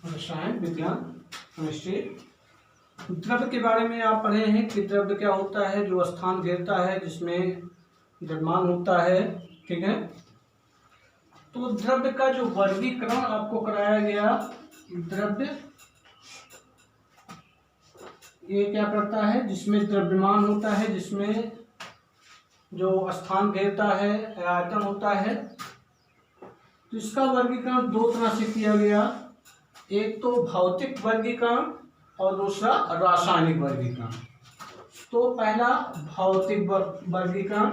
रसायन विज्ञान केमिस्ट्री। द्रव्य के बारे में आप पढ़े हैं कि द्रव्य क्या होता है, जो स्थान घेरता है जिसमें द्रव्यमान होता है। ठीक है, तो द्रव्य का जो वर्गीकरण आपको कराया गया, द्रव्य ये क्या करता है, जिसमें द्रव्यमान होता है, जिसमें जो स्थान घेरता है, आयतन होता है। तो इसका वर्गीकरण दो तरह से किया गया, एक तो भौतिक वर्गीकरण और दूसरा रासायनिक वर्गीकरण। तो पहला भौतिक वर्गीकरण,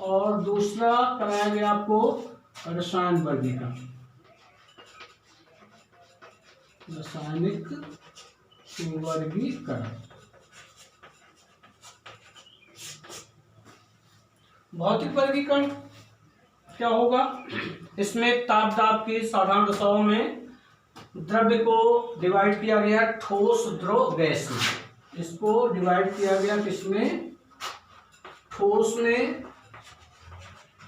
और दूसरा कराया गया आपको रसायन वर्गीकरण, रासायनिक वर्गीकरण। भौतिक वर्गीकरण क्या होगा, इसमें ताप दाब की साधारण दशाओं में द्रव्य को डिवाइड किया गया ठोस द्रव गैस में। इसको डिवाइड किया गया किसमें, ठोस में,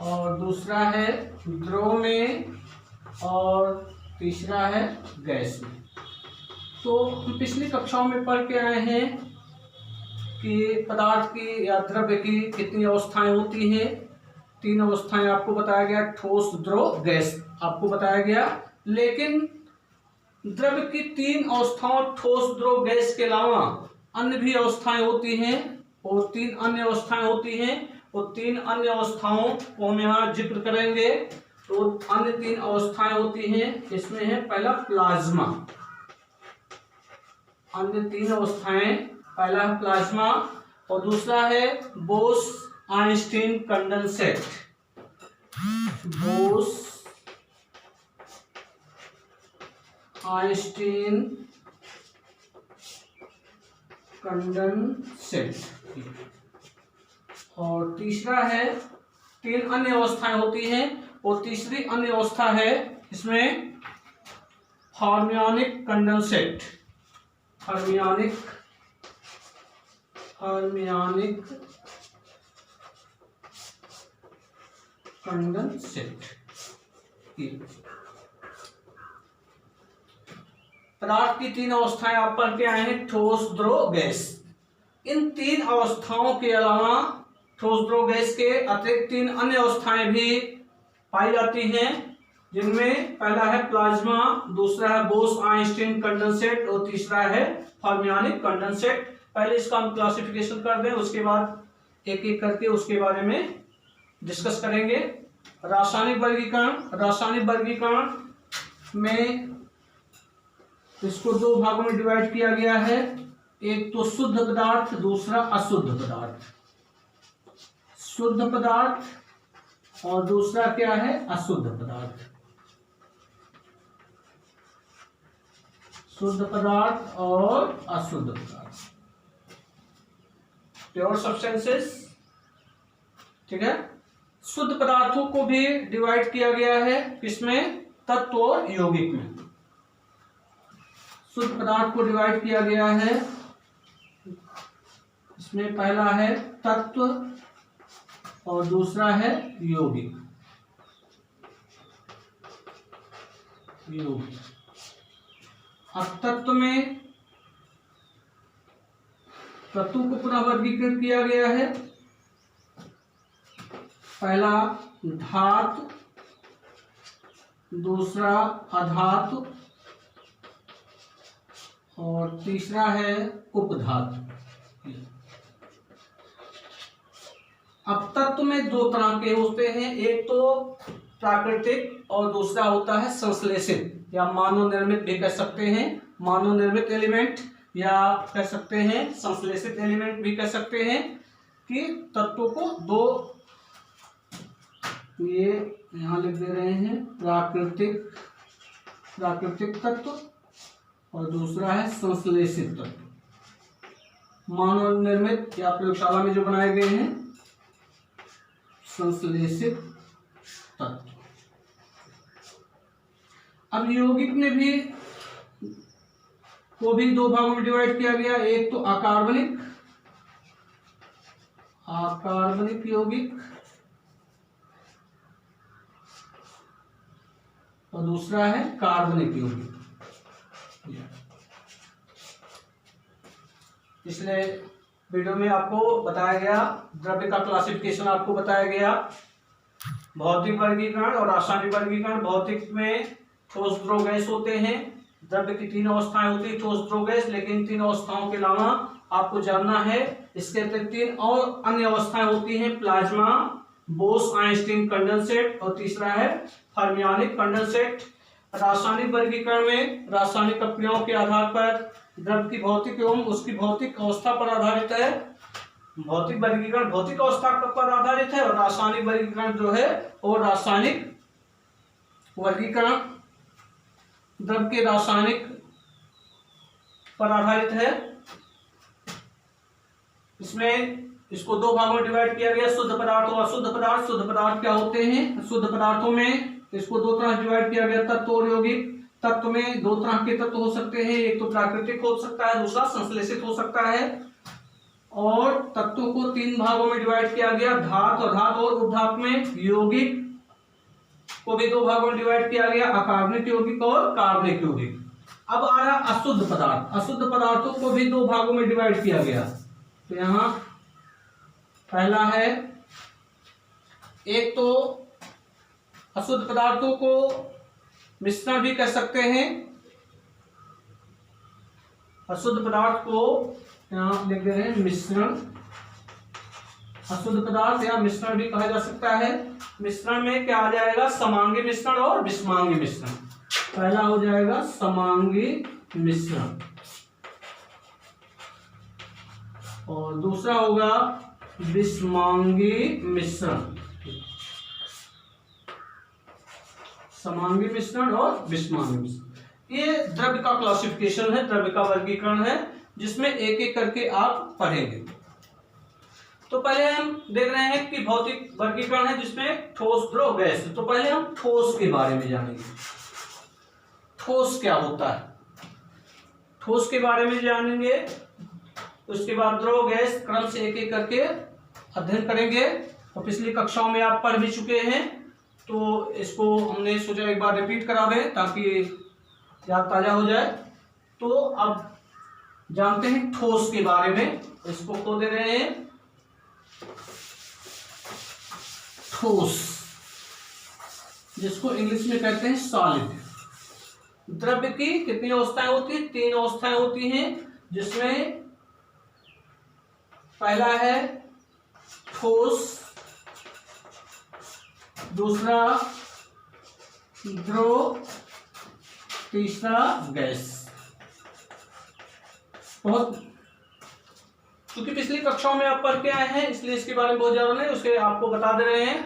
और दूसरा है द्रव में, और तीसरा है गैस में। तो हम पिछली कक्षाओं में पढ़ के आए हैं कि पदार्थ की या द्रव्य की कितनी अवस्थाएं होती हैं। 3 अवस्थाएं आपको बताया गया, ठोस द्रव गैस आपको बताया गया। लेकिन द्रव्य की 3 अवस्थाओं ठोस द्रव गैस के अलावा अन्य भी अवस्थाएं होती हैं, और 3 अन्य अवस्थाएं होती हैं। और 3 अन्य अवस्थाओं को हम यहाँ जिक्र करेंगे। तो अन्य 3 अवस्थाएं होती हैं, इसमें है पहला प्लाज्मा। अन्य 3 अवस्थाएं, पहला है प्लाज्मा और दूसरा है Bose Einstein condensate. Bose Einstein condensate. और तीसरा है, 3 अन्य अवस्थाएं होती हैं, और तीसरी अन्य अवस्था है इसमें हार्मोनिक कंडेंसेट। Harmonic condensate. पदार्थ की 3 अवस्थाएं आप पढ़ के आए हैं, ठोस द्रव गैस। इन 3 अवस्थाओं के अलावा ठोस द्रव गैस के अतिरिक्त 3 अन्य अवस्थाएं भी पाई जाती हैं, जिनमें पहला है प्लाज्मा, दूसरा है बोस आइंस्टीन कंडेंसेट, और तीसरा है हार्मोनिक कंडेंसेट। पहले इसका हम क्लासिफिकेशन कर दें, उसके बाद एक एक करके उसके बारे में डिस्कस करेंगे। रासायनिक वर्गीकरण। रासायनिक वर्गीकरण में इसको 2 भागों में डिवाइड किया गया है, एक तो शुद्ध पदार्थ, दूसरा अशुद्ध पदार्थ। शुद्ध पदार्थ और दूसरा क्या है, अशुद्ध पदार्थ। शुद्ध पदार्थ और अशुद्ध पदार्थ, प्योर सब्सटेंसेस। ठीक है, शुद्ध पदार्थों को भी डिवाइड किया गया है किसमें, तत्व और यौगिक में। शुद्ध पदार्थ को डिवाइड किया गया है, इसमें पहला है तत्व और दूसरा है यौगिक। अब तत्व में तत्वों को पुनः वर्गीकृत किया गया है, पहला धातु, दूसरा अधातु, और तीसरा है उपधातु। अब तत्व में 2 तरह के होते हैं, एक तो प्राकृतिक और दूसरा होता है संश्लेषित या मानव निर्मित भी कह सकते हैं। मानव निर्मित एलिमेंट या कह सकते हैं संश्लेषित एलिमेंट भी कह सकते हैं। कि तत्वों को 2, ये यहां लिख दे रहे हैं, प्राकृतिक तत्व और दूसरा है संश्लेषित तत्व। मानव निर्मित या प्रयोगशाला में जो बनाए गए हैं संश्लेषित तत्व। अब यौगिक में भी को भी 2 भागों में डिवाइड किया गया, एक तो अकार्बनिक यौगिक और दूसरा है कार्बनिक यौगिक। पिछले वीडियो में आपको बताया गया, द्रव्य का क्लासिफिकेशन आपको बताया गया, भौतिक वर्गीकरण और रासायनिक वर्गीकरण। भौतिक में ठोस द्रव गैस होते हैं, द्रव्य की 3 अवस्थाएं होती है ठोस द्रव गैस, लेकिन 3 अवस्थाओं के अलावा आपको जानना है इसके अतिरिक्त 3 और अन्य अवस्थाएं होती हैं, प्लाज्मा, बोस आइंस्टीन कंडेंसेट और तीसरा है फर्मियानिक कंडेंसेट। रासायनिक वर्गीकरण में रासायनिक अपक्रियाओं के आधार पर द्रव्य की भौतिक एवं उसकी भौतिक अवस्था पर आधारित है। भौतिक वर्गीकरण भौतिक अवस्था पर आधारित है और रासायनिक वर्गीकरण जो है वो रासायनिक वर्गीकरण द्रव्य के रासायनिक पर आधारित है। इसमें इसको 2 भागों में डिवाइड किया गया, शुद्ध पदार्थ और अशुद्ध पदार्थ। शुद्ध पदार्थ क्या होते हैं? शुद्ध पदार्थों में इसको 2 तरह से डिवाइड किया गया, तत्व और यौगिक। तत्व में 2 तरह के तत्व हो सकते हैं, एक तो प्राकृतिक हो सकता है, दूसरा संश्लेषित हो सकता है। और तत्वों को 3 भागों में डिवाइड किया गया, धातु और धातु और उपधातु में। यौगिक को भी 2 भागों में डिवाइड किया गया, अकार्बनिक यौगिक और कार्बनिक यौगिक। अब आ रहा अशुद्ध पदार्थ। अशुद्ध पदार्थों को भी 2 भागों में डिवाइड किया गया। तो यहाँ पहला है, एक तो अशुद्ध पदार्थों को मिश्रण भी कह सकते हैं। अशुद्ध पदार्थ को यहाँ लिख दे रहे हैं मिश्रण। अशुद्ध पदार्थ या मिश्रण भी कहा जा सकता है। मिश्रण में क्या आ जाएगा? समांगी मिश्रण और विषमांगी मिश्रण। पहला हो जाएगा समांगी मिश्रण और दूसरा होगा विषमांगी मिश्रण। समांगी मिश्रण और विषमांगी मिश्रण, ये द्रव्य का क्लासिफिकेशन है, द्रव्य का वर्गीकरण है, जिसमें एक एक करके आप पढ़ेंगे। तो पहले हम देख रहे हैं कि भौतिक वर्गीकरण है जिसमें ठोस द्रव गैस। तो पहले हम ठोस के बारे में जानेंगे, ठोस क्या होता है, ठोस के बारे में जानेंगे। उसके बाद द्रव गैस क्रम से एक एक करके अध्ययन करेंगे। और पिछली कक्षाओं में आप पढ़ भी चुके हैं, तो इसको हमने सोचा एक बार रिपीट करा दें ताकि याद ताजा हो जाए। तो अब जानते हैं ठोस के बारे में। इसको खो दे रहे हैं, ठोस जिसको इंग्लिश में कहते हैं सॉलिड। द्रव्य की कितनी अवस्थाएं होती हैं? 3 अवस्थाएं होती हैं, जिसमें पहला है ठोस, दूसरा द्रव, तीसरा गैस। बहुत क्योंकि पिछली कक्षाओं में आप पढ़ के आए हैं इसलिए इसके बारे में बहुत ज्यादा नहीं, उसके आपको बता दे रहे हैं।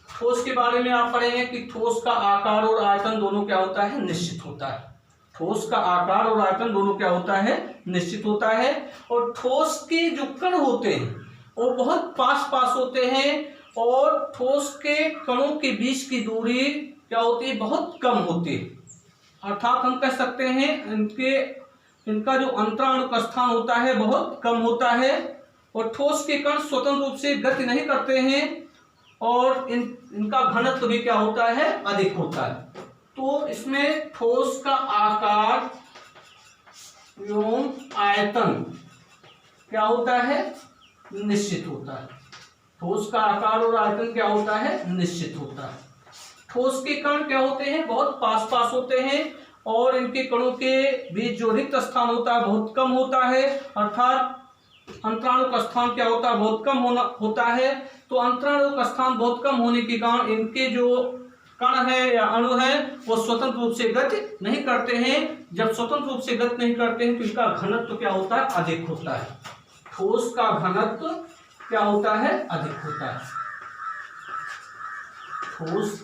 ठोस के बारे में आप पढ़ेंगे कि ठोस का आकार और आयतन दोनों क्या होता है? निश्चित होता है। ठोस का आकार और आयतन दोनों क्या होता है? निश्चित होता है। और ठोस के जो कण होते हैं वो बहुत पास पास होते हैं, और ठोस के कणों के बीच की दूरी क्या होती है? बहुत कम होती है। अर्थात हम कह सकते हैं इनका जो अंतराणुक स्थान होता है बहुत कम होता है। और ठोस के कण स्वतंत्र रूप से गति नहीं करते हैं, और इनका घनत्व भी क्या होता है? अधिक होता है। तो इसमें ठोस का आकार एवं आयतन क्या होता है? निश्चित होता है। ठोस का आकार और आयतन क्या होता है? निश्चित होता है। ठोस के कण क्या होते हैं? बहुत पास पास होते हैं, और इनके कणों के बीच जो रिक्त स्थान होता है बहुत कम होता है। अर्थात अंतराणुक स्थान क्या होता है? बहुत कम होता है। तो अंतराणुक स्थान बहुत कम होने के कारण इनके जो कण है या अणु है वो स्वतंत्र रूप से गति नहीं करते हैं। जब स्वतंत्र रूप से गति नहीं करते हैं तो इनका घनत्व क्या होता है? अधिक होता है। ठोस का घनत्व क्या होता है? अधिक होता है। ठोस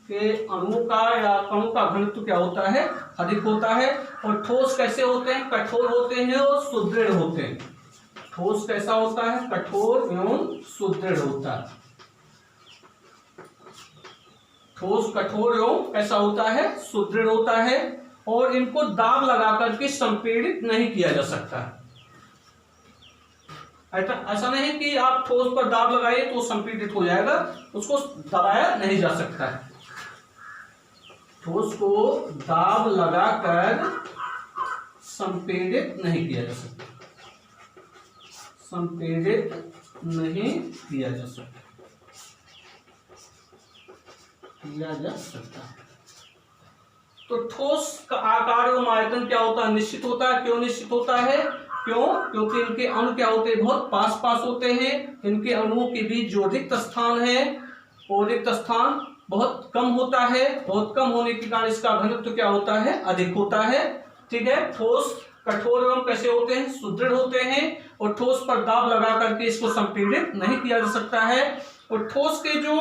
के अणु का या कणों का घनत्व क्या होता है? अधिक होता है। और ठोस कैसे होते हैं? कठोर होते हैं और सुदृढ़ होते हैं। ठोस कैसा होता है? कठोर एवं सुदृढ़ होता है। ठोस कठोर एवं कैसा होता है? सुदृढ़ होता है। और इनको दाब लगा करके संपीड़ित नहीं किया जा सकता। ऐसा नहीं कि आप ठोस पर दाब लगाइए तो संपीड़ित हो जाएगा, उसको दबाया नहीं जा सकता है। ठोस को दाब लगाकर संपीड़ित नहीं किया जा सकता, संपीड़ित नहीं किया जा सकता, किया जा सकता। तो ठोस का आकार एवं आयतन क्या होता है? निश्चित होता है। क्यों निश्चित होता है? क्यों? क्योंकि इनके अणु क्या होते हैं? बहुत पास पास होते हैं। इनके अणुओं के बीच जो रिक्त स्थान है वो रिक्त स्थान बहुत कम होता है। बहुत कम होने के कारण इसका घनत्व क्या होता है? अधिक होता है। ठीक है। ठोस कठोर एवं कैसे होते हैं? सुदृढ़ होते हैं। और ठोस पर दाब लगा करके इसको संपीड़ित नहीं किया जा सकता है। और ठोस के जो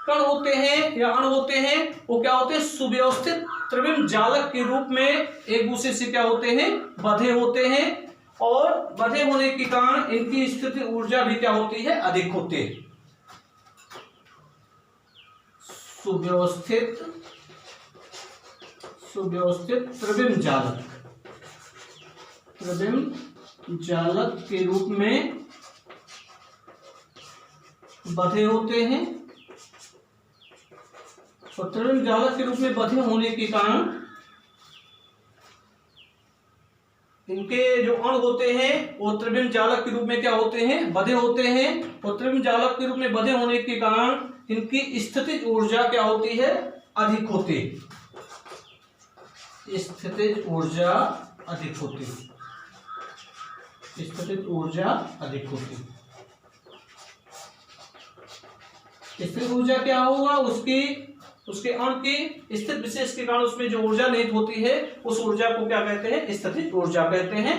कण होते हैं या अणु होते हैं वो क्या होते हैं? सुव्यवस्थित त्रिविम जालक के रूप में एक दूसरे से क्या होते हैं? बंधे होते हैं। और बंधे होने के कारण इनकी स्थिति ऊर्जा भी क्या होती है? अधिक होती है। सुव्यवस्थित त्रिविम जालक, त्रिविम जालक के रूप में बंधे होते हैं। और त्रिविम जालक के रूप में बंधे होने के कारण इनके जो अणु होते हैं वो त्रिविम जालक के रूप में क्या होते हैं? बंधे होते हैं। और त्रिविम जालक के रूप में बंधे होने के कारण इनकी स्थितिज ऊर्जा क्या होती है? अधिक होती है। स्थितिज ऊर्जा अधिक होती है। स्थितिज ऊर्जा अधिक होती है। स्थितिज ऊर्जा क्या होगा? उसके अणु की स्थित विशेष के कारण उसमें जो ऊर्जा निहित होती है उस ऊर्जा को क्या कहते हैं? स्थितिज ऊर्जा कहते हैं।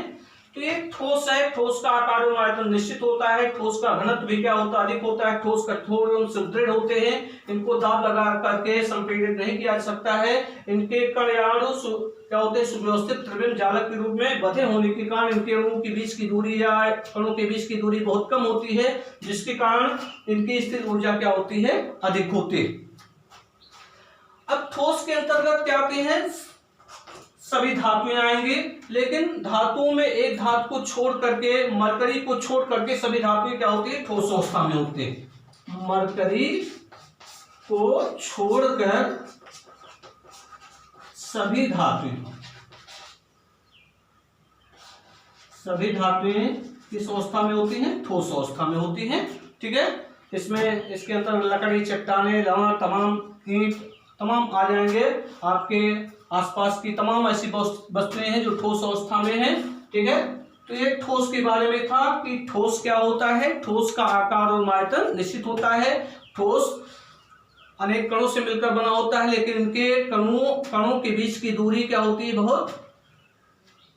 तो ये ठोस है। ठोस का आकार एवं आयतन निश्चित होता है। ठोस का घनत्व भी क्या होता है? अधिक होता है। ठोस कठोर एवं सुदृढ़ होते हैं। इनको दाब लगा करके संपीड़ित नहीं किया जा सकता है। इनके कण या अणु क्या होते हैं? सुव्यवस्थित त्रिविम जालक के रूप में बंधे होने के कारण इनके अणुओं के बीच की दूरी या कणों के बीच की दूरी बहुत कम होती है, जिसके कारण इनकी स्थिर ऊर्जा क्या होती है? अधिक होती है। अब ठोस के अंतर्गत क्या आते हैं? सभी धातुएं आएंगी। लेकिन धातुओं में एक धातु को छोड़ करके, मरकरी को छोड़ करके सभी धातुएं क्या होती है? ठोस अवस्था में होती है। मरकरी को छोड़कर सभी धातुएं किस अवस्था में होती हैं? ठोस अवस्था में होती हैं। ठीक है। इसमें इसके अंदर लकड़ी, चट्टाने, लवण, तमाम ईंट तमाम आ जाएंगे। आपके आसपास की तमाम ऐसी वस्तुएं हैं जो ठोस अवस्था में हैं। ठीक है। तो ये ठोस के बारे में था कि ठोस क्या होता है। ठोस का आकार और आयतन निश्चित होता है। ठोस अनेक कणों से मिलकर बना होता है, लेकिन इनके कणों के बीच की दूरी क्या होती है? बहुत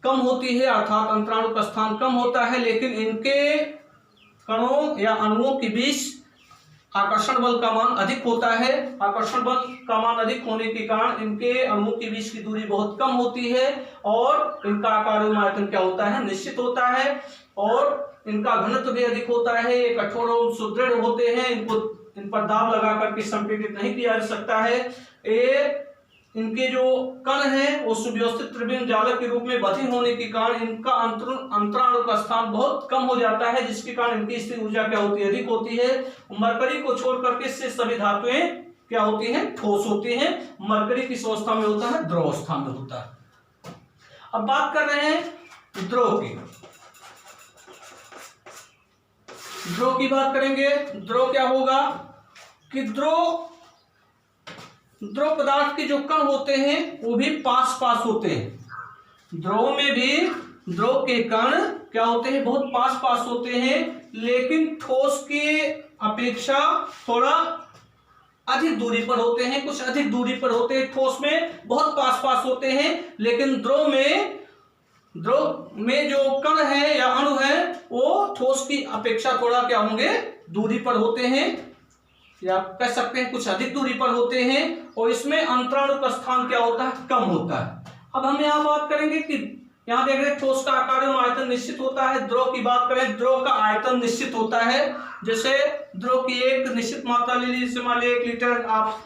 कम होती है, अर्थात अंतराणु का स्थान कम होता है। लेकिन इनके कणों या अणुओं के बीच आकर्षण बल का मान अधिक होता है। आकर्षण बल का मान अधिक होने के कारण इनके अणुओं के बीच की दूरी बहुत कम होती है और इनका आकार एवं आयतन क्या होता है? निश्चित होता है। और इनका घनत्व भी अधिक होता है। ये कठोर और सुदृढ़ होते हैं। इन पर दाब लगा करके संपीड़ित नहीं किया जा सकता है। ये इनके जो कण हैं वो सुव्यवस्थित त्रिविम जालक के रूप में बंधे होने के कारण इनका अंतराणु का स्थान बहुत कम हो जाता है, जिसके कारण इनकी स्थिर ऊर्जा क्या होती है? अधिक होती है। मरकरी को छोड़ करके इससे सभी धातुएं क्या होती हैं? ठोस होती हैं। मरकरी किस अवस्था में होता है? द्रव अवस्था में होता है। अब बात कर रहे हैं द्रव की। द्रव की बात करेंगे। द्रव क्या होगा कि द्रव पदार्थ के जो कण होते हैं वो भी पास पास होते हैं। द्रव में भी द्रव के कण क्या होते हैं? बहुत पास पास होते हैं। लेकिन ठोस के अपेक्षा थोड़ा अधिक दूरी पर होते हैं। कुछ अधिक दूरी पर होते हैं। ठोस में बहुत पास पास होते हैं, लेकिन द्रव में जो कण है या अणु है वो ठोस की अपेक्षा थोड़ा क्या होंगे? दूरी पर होते हैं, या कह सकते हैं कुछ अधिक दूरी पर होते हैं। और इसमें अंतराणु का स्थान क्या होता है? कम होता है। अब हम यहाँ बात करेंगे कि यहाँ देख रहे हैं ठोस का आकार एवं आयतन निश्चित होता है। द्रव की बात करें, द्रव का आयतन निश्चित होता है। जैसे द्रव की एक निश्चित मात्रा ले ली, जैसे मान लीजिए 1 लीटर आप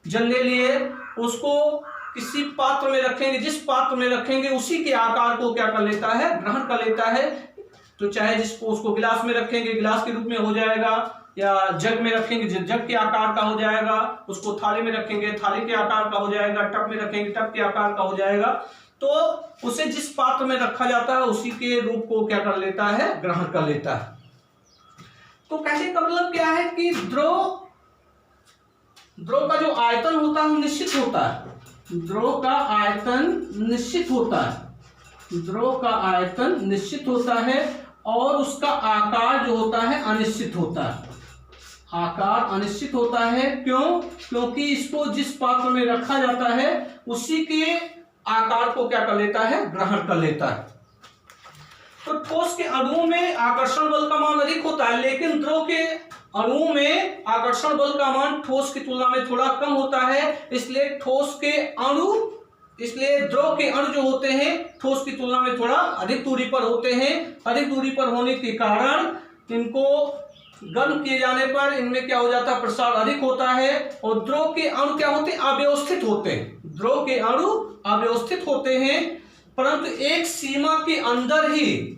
जल ले लिए, उसको किसी पात्र में रखेंगे, जिस पात्र में रखेंगे उसी के आकार को क्या कर लेता है? ग्रहण कर लेता है। तो चाहे जिसको उसको गिलास में रखेंगे गिलास के रूप में हो जाएगा, या जग में रखेंगे, जग के आकार का हो जाएगा, उसको थाली में रखेंगे, थाली के आकार का हो जाएगा, टब में रखेंगे, टब के आकार का हो जाएगा। तो उसे जिस पात्र में रखा जाता है उसी के रूप को क्या कर लेता है, ग्रहण कर लेता है। तो कहने का मतलब क्या है कि द्रव का जो आयतन होता है निश्चित होता है। द्रव का आयतन निश्चित होता है, द्रव का आयतन निश्चित होता है और उसका आकार जो होता है अनिश्चित होता है। आकार अनिश्चित होता है क्यों? क्योंकि इसको जिस पात्र में रखा जाता है उसी के आकार को क्या कर लेता है, ग्रहण कर लेता है। तो ठोस के अणुओं में आकर्षण बल का मान अधिक होता है, लेकिन द्रव के अणुओं में आकर्षण बल का मान ठोस की तुलना में थोड़ा कम होता है। इसलिए द्रव के अणु जो होते हैं ठोस की तुलना में थोड़ा अधिक दूरी पर होते हैं। अधिक दूरी पर होने के कारण इनको गर्म किए जाने पर इनमें क्या हो जाता है, प्रसार अधिक होता है। और द्रव के अणु क्या होते हैं, अव्यवस्थित होते हैं। द्रव के अणु अव्यवस्थित होते हैं, परंतु एक सीमा के अंदर ही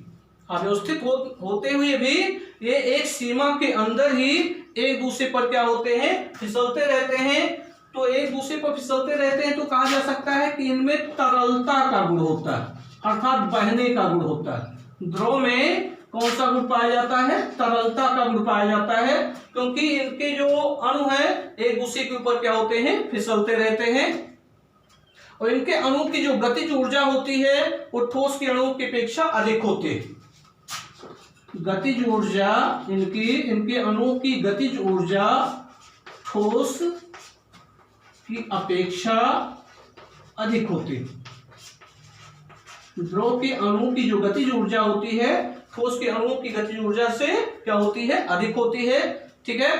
अव्यवस्थित होते हुए भी ये एक सीमा के अंदर ही एक दूसरे पर क्या होते हैं, फिसलते रहते हैं। तो एक दूसरे पर फिसलते रहते हैं तो कहा जा सकता है कि इनमें तरलता का गुण होता है, अर्थात बहने का गुण होता है। द्रव में कौन सा गुण पाया जाता है, तरलता का गुण पाया जाता है, क्योंकि इनके जो अणु हैं एक दूसरे के ऊपर क्या होते हैं, फिसलते रहते हैं। और इनके अणु की जो गतिज ऊर्जा होती है वो ठोस के अणुओं की अपेक्षा अधिक होती है। गतिज ऊर्जा इनके अणुओं की गतिज ऊर्जा ठोस की अपेक्षा अधिक होती है। द्रव के अणु की जो गतिज ऊर्जा होती है ठोस के अणुओं की गतिज ऊर्जा से क्या होती है, अधिक होती है। ठीक है।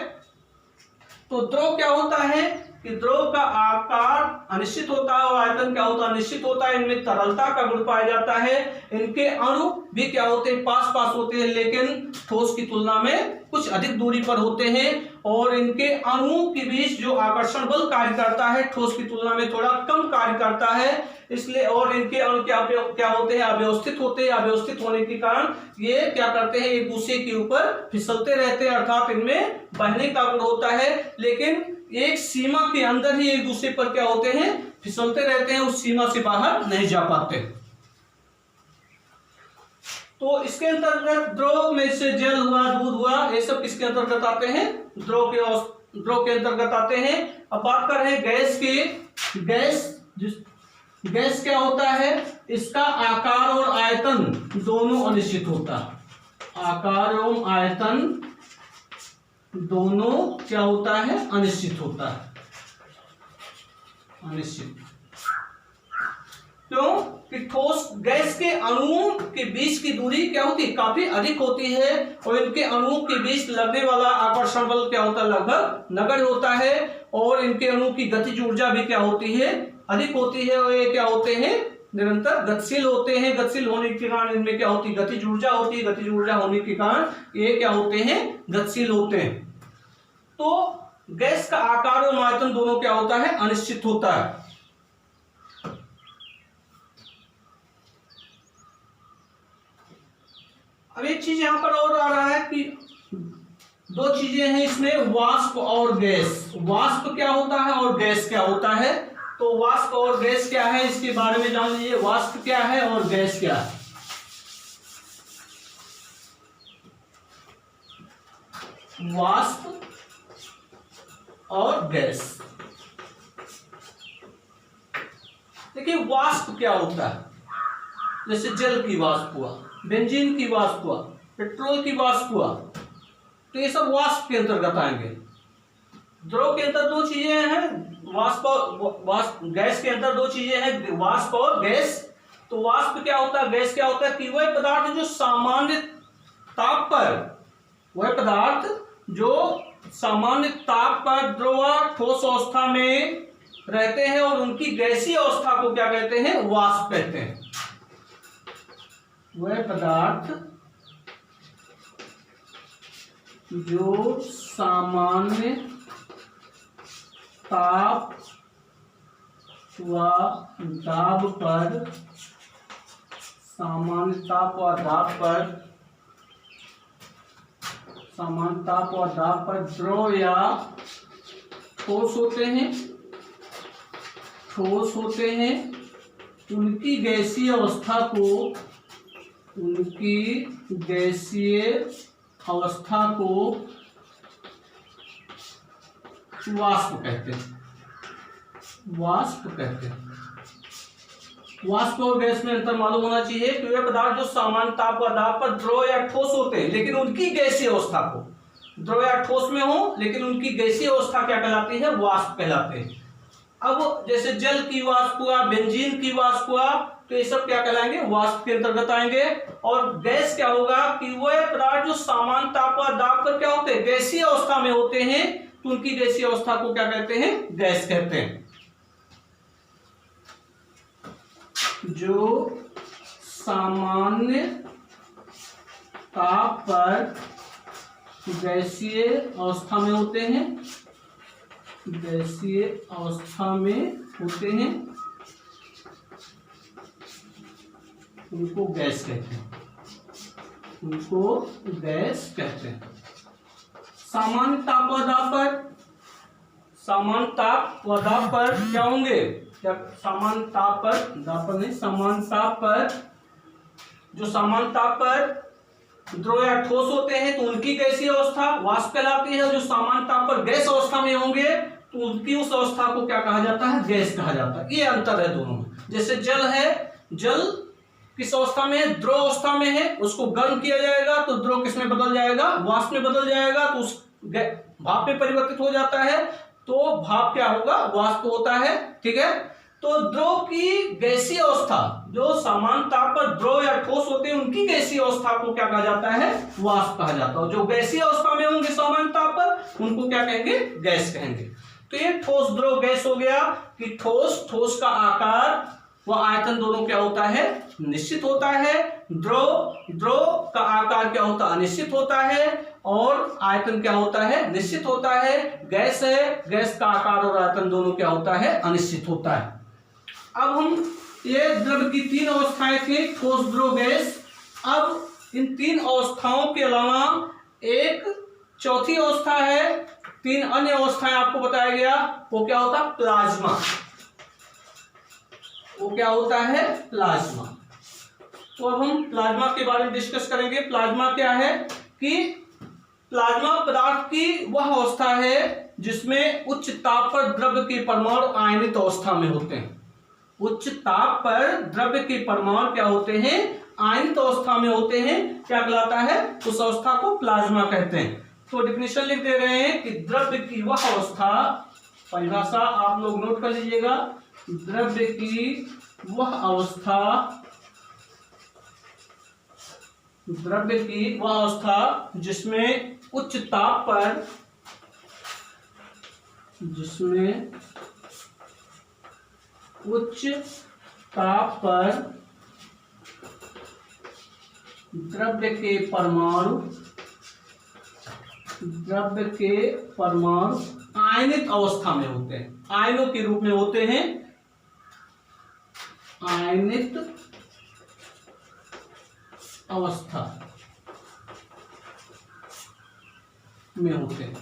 तो द्रव क्या होता है कि द्रव का आकार अनिश्चित होता है और आयतन क्या होता है, निश्चित होता है। इनमें तरलता का गुण पाया जाता है। इनके अणु भी क्या होते हैं, पास पास होते हैं, लेकिन ठोस की तुलना में कुछ अधिक दूरी पर होते हैं। और इनके अणुओं के बीच जो आकर्षण बल कार्य करता है ठोस की तुलना में थोड़ा कम कार्य करता है। इसलिए और इनके अणु क्या होते हैं, अव्यवस्थित होते हैं। अव्यवस्थित होने के कारण ये क्या करते हैं, एक दूसरे के ऊपर फिसलते रहते हैं, अर्थात इनमें बहने का गुण होता है। लेकिन एक सीमा के अंदर ही एक दूसरे पर क्या होते हैं, फिसलते रहते हैं, उस सीमा से बाहर नहीं जा पाते। तो इसके अंतर्गत द्रव में से जल हुआ, दूध हुआ, ये सब किसके अंतर्गत आते हैं, द्रव के अंतर्गत आते हैं। अब बात कर रहे हैं गैस की। गैस क्या होता है, इसका आकार और आयतन दोनों अनिश्चित होता है। आकार एवं आयतन दोनों क्या होता है, अनिश्चित होता है। अनिश्चित क्यों कि ठोस गैस के अणुओं के बीच की दूरी क्या होती है, काफी अधिक होती है। और इनके अणुओं के बीच लगने वाला आकर्षण बल क्या होता है, लगभग नगण्य होता है। और इनके अणु की गतिज ऊर्जा भी क्या होती है, अधिक होती है। और ये क्या होते हैं, निरंतर गतिशील होते हैं। गतिशील होने के कारण इनमें क्या होती है, गतिज ऊर्जा होती है। गतिज ऊर्जा होने के कारण ये क्या होते हैं, गतिशील होते हैं। तो गैस का आकार और आयतन दोनों क्या होता है, अनिश्चित होता है। अब एक चीज यहां पर और आ रहा है कि दो चीजें हैं इसमें, वाष्प और गैस। वाष्प क्या होता है और गैस क्या होता है। तो वाष्प और गैस क्या है इसके बारे में जान लीजिए। वाष्प क्या है और गैस क्या है। वाष्प और गैस, देखिए वाष्प क्या होता है, जैसे जल की वाष्प हुआ, बेंजीन की वाष्प हुआ, पेट्रोल की वाष्प हुआ, तो ये सब वाष्प के अंतर्गत आएंगे। द्रव के अंदर दो चीजें हैं, वाष्प गैस के अंदर दो चीजें हैं, वाष्प और गैस। तो वाष्प क्या होता है, गैस क्या होता है कि वह पदार्थ जो सामान्य ताप पर द्रव ठोस अवस्था में रहते हैं और उनकी गैसीय अवस्था को क्या कहते हैं, वाष्प कहते हैं। वह पदार्थ जो सामान्य ताप व दाब पर समान ताप और दाब पर द्रव या ठोस होते हैं, उनकी गैसीय अवस्था को वाष्प कहते हैं। वाष्प और गैस में अंतर मालूम होना चाहिए कि वे पदार्थ जो सामान्य ताप और दाब पर द्रव या ठोस होते हैं लेकिन उनकी गैसीय अवस्था को, द्रव या ठोस में हो लेकिन उनकी गैसीय अवस्था क्या कहलाती है? वाष्प कहलाते हैं। अब जैसे जल की वाष्प हुआ, बेंजीन की वाष्प हुआ, तो ये सब क्या कहलाएंगे? वाष्प के अंतर्गत आएंगे। और गैस क्या होगा कि वह पदार्थ जो सामान्य ताप और दाब पर क्या होते हैं? गैसीय अवस्था में होते हैं, तो उनकी गैसीय अवस्था को क्या कहते हैं? गैस कहते हैं। जो सामान्य ताप पर गैसीय अवस्था में होते हैं, उनको गैस कहते हैं। सामान्य ताप और दाब पर क्या होंगे? सामान्य ताप पर द्रव या ठोस होते हैं तो उनकी गैसीय अवस्था वाष्प कहलाती है। जो सामान्य ताप पर गैस अवस्था में होंगे तो उनकी उस अवस्था को क्या कहा जाता है? गैस कहा जाता है। ये अंतर है दोनों में। जैसे जल है, जल किस अवस्था में है? द्रव अवस्था में है। उसको गर्म किया जाएगा तो द्रव किस में बदल जाएगा? वाष्प में बदल जाएगा, तो उस भाप में परिवर्तित हो जाता है, तो भाप क्या होगा? वाष्प होता है। ठीक है, तो द्रव की गैसीय अवस्था, जो सामान्य ताप पर द्रव या ठोस होते हैं, उनकी गैसीय अवस्था को क्या कहा जाता है? वाष्प कहा जाता है। जो गैसीय अवस्था में होंगे सामान्य ताप पर, उनको क्या कहेंगे? गैस कहेंगे। तो ये ठोस द्रव गैस हो गया कि ठोस का आकार व आयतन दोनों क्या होता है? निश्चित होता है। द्रव का आकार क्या होता है? अनिश्चित होता है। और आयतन क्या होता है? निश्चित होता है। गैस है, गैस का आकार और आयतन दोनों क्या होता है? अनिश्चित होता है। अब हम ये द्रव की तीन अवस्थाएं थी, ठोस द्रव गैस। अब इन तीन अवस्थाओं के अलावा एक चौथी अवस्था है, तीन अन्य अवस्थाएं आपको बताया गया, वो क्या होता है? प्लाज्मा। प्लाज्मा। तो अब हम प्लाज्मा के बारे में डिस्कस करेंगे। प्लाज्मा क्या है कि प्लाज्मा पदार्थ की वह अवस्था है जिसमें उच्च ताप पर द्रव्य के परमाणु आयनित अवस्था में होते हैं। उच्च ताप पर द्रव्य के परमाणु क्या होते हैं? आयनित अवस्था में होते हैं। क्या कहलाता है? उस अवस्था को प्लाज्मा कहते हैं। तो डिफिनेशन लिख दे रहे हैं कि द्रव्य की वह अवस्था, परिभाषा आप लोग नोट कर लीजिएगा। द्रव्य की वह अवस्था जिसमें उच्च ताप पर द्रव्य के परमाणु आयनित अवस्था में होते हैं, आयनों के रूप में होते हैं, आयनित अवस्था में होते हैं।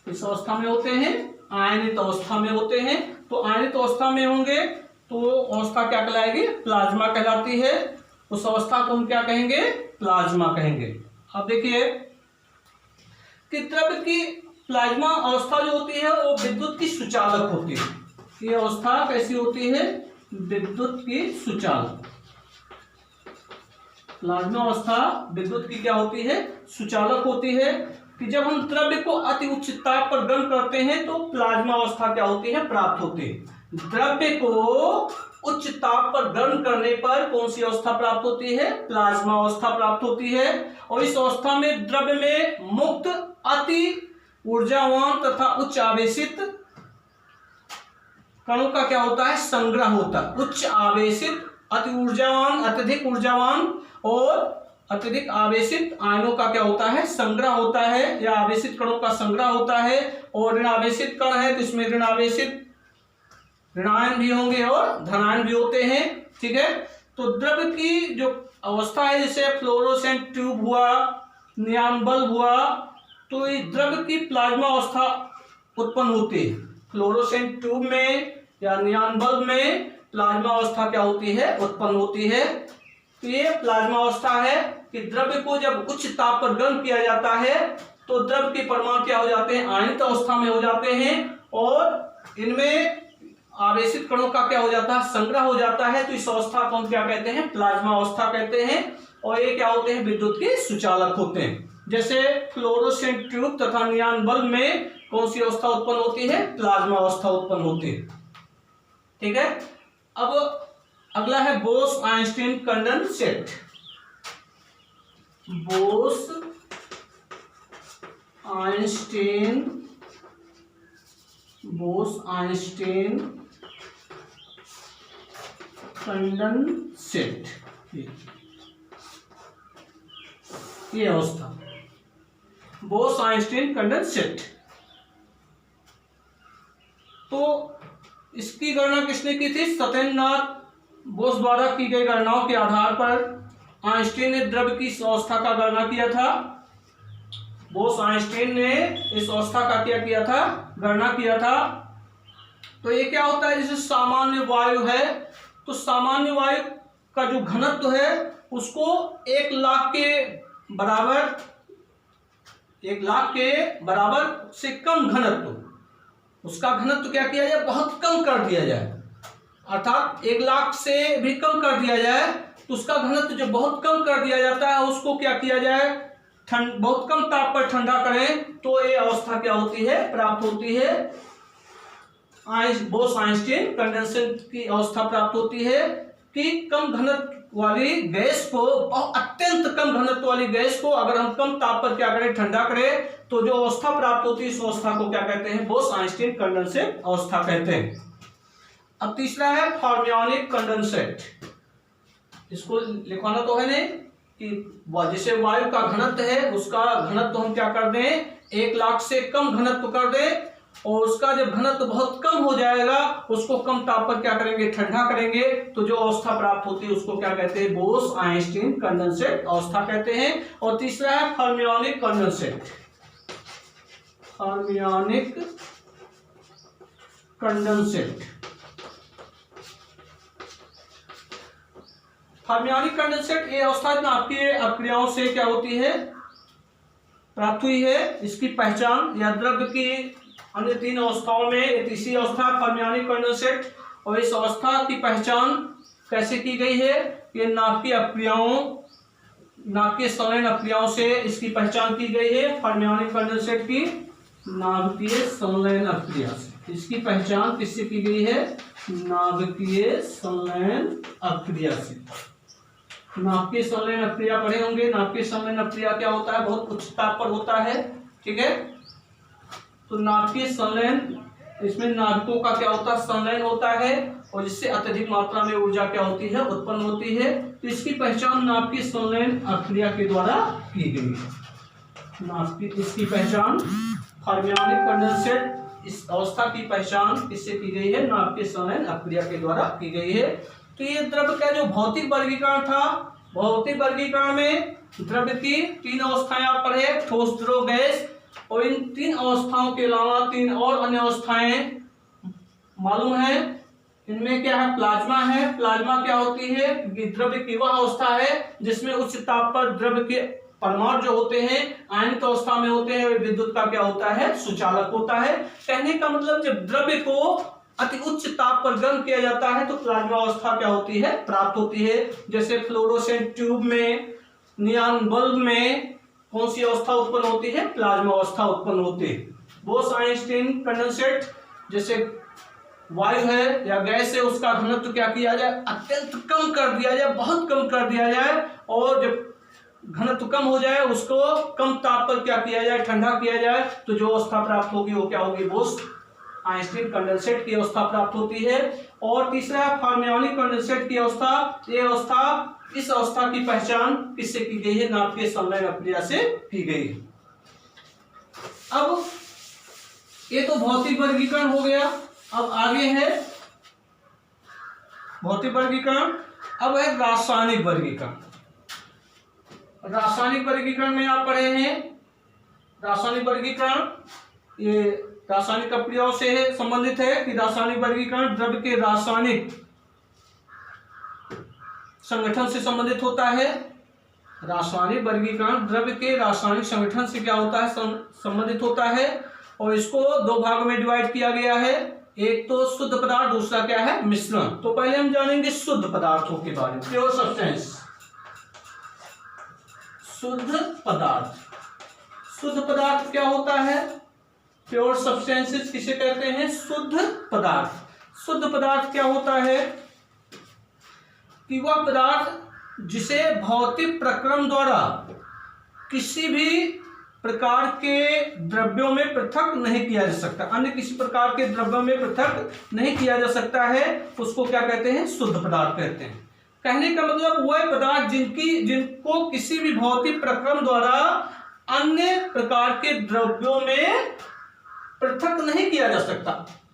इस अवस्था में होते हैं, आयनित अवस्था में होते हैं। तो आयनित अवस्था में होंगे तो अवस्था क्या कहलाएगी? प्लाज्मा कहलाती है। उस अवस्था को हम क्या कहेंगे? प्लाज्मा कहेंगे। अब देखिए कि द्रव्य की प्लाज्मा अवस्था जो होती है वो विद्युत की सुचालक होती है। ये अवस्था कैसी होती है? विद्युत की सुचालक। प्लाज्मा अवस्था विद्युत की क्या होती है? सुचालक होती है। कि जब हम द्रव्य को अति उच्च ताप पर गर्म करते हैं तो प्लाज्मा अवस्था क्या होती है? प्राप्त होती है। द्रव्य को उच्च ताप पर गर्म करने पर कौन सी अवस्था प्राप्त होती है? प्लाज्मा अवस्था प्राप्त होती है। और इस अवस्था में द्रव्य में मुक्त, अति ऊर्जावान तथा उच्च आवेशित कणों का क्या होता है? संग्रह होता है। उच्च आवेशित, अति ऊर्जावान, अत्यधिक ऊर्जावान और अत्यधिक आवेशित आयनों का क्या होता है? संग्रह होता है, या आवेशित कणों का संग्रह होता है। और ऋण आवेशित कण है तो इसमें ऋणावेशित ऋणायन भी होंगे और धनायन भी होते हैं। ठीक है, तो द्रव्य की जो अवस्था है, जैसे फ्लोरोसेंट ट्यूब हुआ, नियॉन बल्ब हुआ, तो ये द्रव्य की प्लाज्मा अवस्था उत्पन्न होती है। फ्लोरोसेंट ट्यूब में या नियॉन बल्ब में प्लाज्मा अवस्था क्या होती है, उत्पन्न होती है। तो ये प्लाज्मा अवस्था है कि द्रव्य को जब उच्च ताप पर गर्म किया जाता है तो द्रव्य के परमाणु क्या हो जाते हैं, आयनित अवस्था में हो जाते हैं और इनमें आवेशित कणों का क्या हो जाता है, संग्रह हो जाता है। तो इस अवस्था को हम क्या कहते हैं, प्लाज्मा अवस्था कहते हैं। और ये क्या होते हैं, विद्युत के सुचालक होते हैं। जैसे फ्लोरोसेंट ट्यूब तथा नियॉन बल्ब में कौन सी अवस्था उत्पन्न होती है, प्लाज्मा अवस्था उत्पन्न होती है। ठीक है। अब अगला है Bose Einstein condensate. Bose Einstein condensate, ये अवस्था बोस आइंस्टीन कंडेंसेट। तो इसकी गणना किसने की थी, सत्येंद्रनाथ बोस द्वारा की गई गणनाओं के आधार पर आइंस्टीन ने द्रव्य की इस अवस्था का गणना किया था। बोस आइंस्टीन ने इस अवस्था का क्या किया था, गणना किया था। तो ये क्या होता है, जैसे सामान्य वायु है, तो सामान्य वायु का जो घनत्व है उसको 1 लाख के बराबर से कम घनत्व, उसका घनत्व क्या किया जाए, बहुत कम कर दिया जाए। अर्थात 1 लाख से भी कम कर दिया जाए तो उसका घनत्व जो बहुत कम कर दिया जाता है उसको क्या किया जाए, बहुत कम ताप पर ठंडा करें तो ये अवस्था क्या होती है, प्राप्त होती है। बोस आइंस्टीन कंडेंसेट की अवस्था प्राप्त होती है कि कम घनत्व वाली गैस को, अत्यंत कम घनत्व वाली गैस को अगर हम कम ताप पर क्या करें, ठंडा करें, तो जो अवस्था प्राप्त होती है इस अवस्था को क्या कहते हैं, बोस आइंस्टीन कंडेंसेट अवस्था कहते हैं। अब तीसरा है फर्मियोनिक कंडेंसेट। इसको लिखवाना तो है नहीं कि जैसे वायु का घनत्व है उसका घनत्व हम क्या कर दें, 1 लाख से कम घनत्व कर दें और उसका जब घनत्व बहुत कम हो जाएगा उसको कम ताप पर क्या करेंगे, ठंडा करेंगे, तो जो अवस्था प्राप्त होती है उसको क्या कहते हैं, बोस आइंस्टीन कंडेंसेट अवस्था कहते हैं। और तीसरा है फर्मियोनिक कंडेंसेट। फर्मियोनिक कंडेंसेट, फर्मियोनिक कंडेंसेट ये अवस्था नाभिकीय अपक्रियाओं से क्या होती है, प्राप्त हुई है। इसकी पहचान या द्रव्य की अन्य 3 अवस्थाओं में तीसरी अवस्था फर्मियोनिक कंडेंसेट, और इस अवस्था की पहचान कैसे की गई है, ये नाभिकीय अपक्रियाओं, नाभिकीय संलयन अपक्रियाओं से इसकी पहचान की गई है। फर्मियोनिक कंडेंसेट की नाभिकीय संलयन अपक्रिया से इसकी पहचान किससे की गई है, नाभिकीय संलयन अपक्रिया से। नाभिकीय संलयन अपक्रिया पढ़े होंगे। नाभिकीय संलयन अपक्रिया क्या होता है, बहुत उच्च ताप पर होता है। ठीक है। तो नाभिकीय संलयन, इसमें नाभिकों का क्या होता है, संलयन होता है और जिससे अत्यधिक मात्रा में ऊर्जा क्या होती है, उत्पन्न होती है। तो इसकी पहचान नाभिकीय संलयन अपक्रिया के द्वारा की गई है। इसकी पहचान फर्मियोनिक कंडेंसेट, इस अवस्था की पहचान किससे की गई है, नाभिकीय संलयन अपक्रिया के द्वारा की गई है। तो ये द्रव्य का जो भौतिक वर्गीकरण था, भौतिक वर्गीकरण में द्रव्य की 3 अवस्थाएं आप पढ़े, ठोस, द्रव, गैस। और इन 3 अवस्थाओं के अलावा 3 और अन्य अवस्थाएं मालूम है। इनमें क्या है, प्लाज्मा है। प्लाज्मा क्या होती है, द्रव्य की वह अवस्था है जिसमें उच्च ताप पर द्रव्य के परमाणु जो होते हैं आयनिक अवस्था में होते हैं, विद्युत का क्या होता है, सुचालक होता है। कहने का मतलब जब द्रव्य को अति उच्च ताप पर गर्म किया जाता है तो प्लाज्मा अवस्था क्या होती है, प्राप्त होती है। जैसे फ्लोरोसेंट ट्यूब में, नियॉन बल्ब में कौन सी अवस्था उत्पन्न होती है, प्लाज्मा अवस्था उत्पन्न होती है। बोस आइंस्टीन कंडेंसेट, जैसे वायु है या गैस है, उसका घनत्व क्या किया जाए, अत्यंत कम कर दिया जाए, बहुत कम कर दिया जाए, और जब घनत्व कम हो जाए उसको कम ताप पर क्या किया जाए, ठंडा किया जाए, तो जो अवस्था प्राप्त होगी वो क्या होगी, बोस आइंस्टीन कंडेंसेट की अवस्था प्राप्त होती है। और तीसरा है फर्मियोनिक कंडेंसेट की अवस्था। ये अवस्था, इस अवस्था की पहचान किससे की गई है, नाभिकीय संलयन अपक्रिया से की गई। अब ये तो भौतिक वर्गीकरण हो गया। अब आगे है भौतिक वर्गीकरण। अब है रासायनिक वर्गीकरण। रासायनिक वर्गीकरण में आप पढ़े हैं, रासायनिक वर्गीकरण ये रासायनिक क्रियाओं से संबंधित है कि रासायनिक वर्गीकरण द्रव्य के रासायनिक संगठन से संबंधित होता है। रासायनिक वर्गीकरण द्रव्य के रासायनिक संगठन से क्या होता है, संबंधित होता है। और इसको दो भागों में डिवाइड किया गया है, एक तो शुद्ध पदार्थ, दूसरा क्या है, मिश्रण। तो पहले हम जानेंगे शुद्ध पदार्थों के बारे में, प्योर सब्सटेंस। शुद्ध पदार्थ, शुद्ध पदार्थ क्या होता है, प्योर सब्सटेंसेस किसे कहते हैं, शुद्ध पदार्थ। शुद्ध पदार्थ क्या होता है कि वह पदार्थ जिसे भौतिक प्रक्रम द्वारा किसी भी प्रकार के द्रव्यों में पृथक नहीं किया जा सकता, अन्य किसी प्रकार के द्रव्यों में पृथक नहीं किया जा सकता है, उसको क्या कहते हैं, शुद्ध पदार्थ कहते हैं। कहने का मतलब वह पदार्थ जिनको किसी भी भौतिक प्रक्रम द्वारा अन्य प्रकार के द्रव्यों में पृथक नहीं किया जा सकता,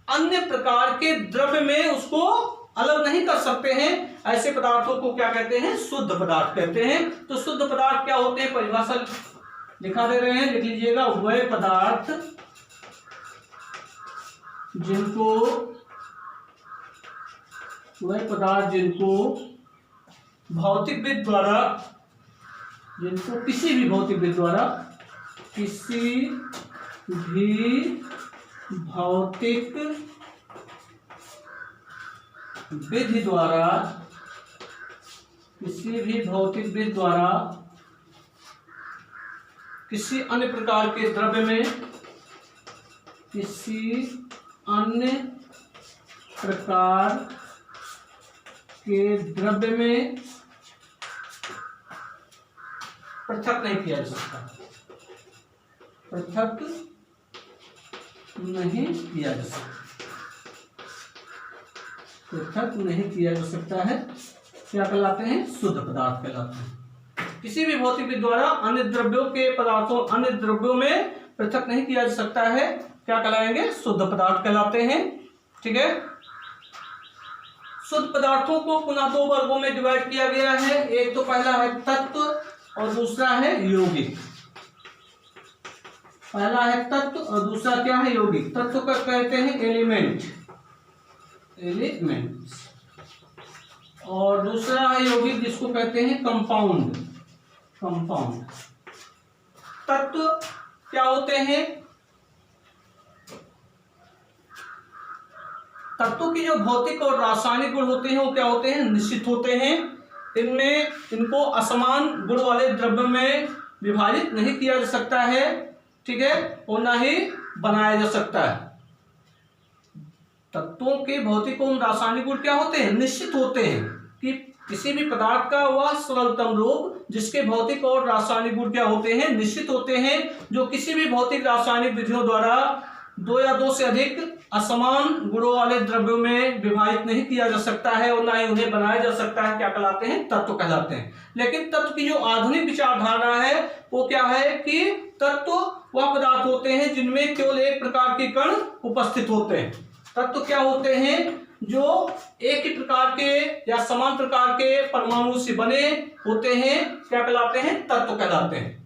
अन्य प्रकार के द्रव्य में उसको अलग नहीं कर सकते हैं, ऐसे पदार्थों को क्या कहते हैं, शुद्ध पदार्थ कहते हैं। तो शुद्ध पदार्थ क्या होते हैं, परिभाषा दिखा दे रहे हैं, लिख लीजिएगा। वह पदार्थ जिनको भौतिकविद द्वारा, जिनको किसी भी भौतिकविद द्वारा, किसी भी भौतिक विधि द्वारा, किसी भी भौतिक विधि द्वारा किसी अन्य प्रकार के द्रव्य में, किसी अन्य प्रकार के द्रव्य में पृथक नहीं किया जा सकता, पृथक नहीं किया जा सकता, पृथक नहीं किया जा सकता है, क्या कहलाते हैं, शुद्ध पदार्थ कहलाते हैं। किसी भी भौतिक विधि द्वारा अन्य द्रव्यों के पदार्थों, अन्य द्रव्यों में पृथक नहीं किया जा सकता है, क्या कहलाएंगे, शुद्ध पदार्थ कहलाते हैं। ठीक है। शुद्ध पदार्थों को पुनः दो वर्गों में डिवाइड किया गया है, एक तो पहला है तत्व और दूसरा है यौगिक। पहला है तत्व और दूसरा क्या है, यौगिक। तत्व का कहते हैं एलिमेंट, एलिमेंट्स, और दूसरा है यौगिक जिसको कहते हैं कंपाउंड, कंपाउंड। तत्व क्या होते हैं, तत्वों की जो भौतिक और रासायनिक गुण होते हैं वो क्या होते हैं, निश्चित होते हैं। इनको असमान गुण वाले द्रव्य में विभाजित नहीं किया जा सकता है, ठीक है, और ना ही बनाया जा सकता है। तत्वों के भौतिक और रासायनिक गुण क्या होते हैं, निश्चित होते हैं कि किसी भी पदार्थ का वह सरलतम रूप जिसके भौतिक और रासायनिक गुण क्या होते हैं, निश्चित होते हैं, जो किसी भी भौतिक रासायनिक विधियों द्वारा दो या दो से अधिक असमान गुणों वाले द्रव्यों में विभाजित नहीं किया जा सकता है और ना ही उन्हें बनाया जा सकता है, क्या कहलाते हैं, तत्व कहलाते हैं। लेकिन तत्व की जो आधुनिक विचारधारा है वो क्या है कि तत्व वह पदार्थ होते हैं जिनमें केवल एक प्रकार के कण उपस्थित होते हैं। तत्व क्या होते हैं, जो एक ही प्रकार के या समान प्रकार के परमाणु से बने होते हैं, क्या कहलाते हैं, तत्व कहलाते हैं।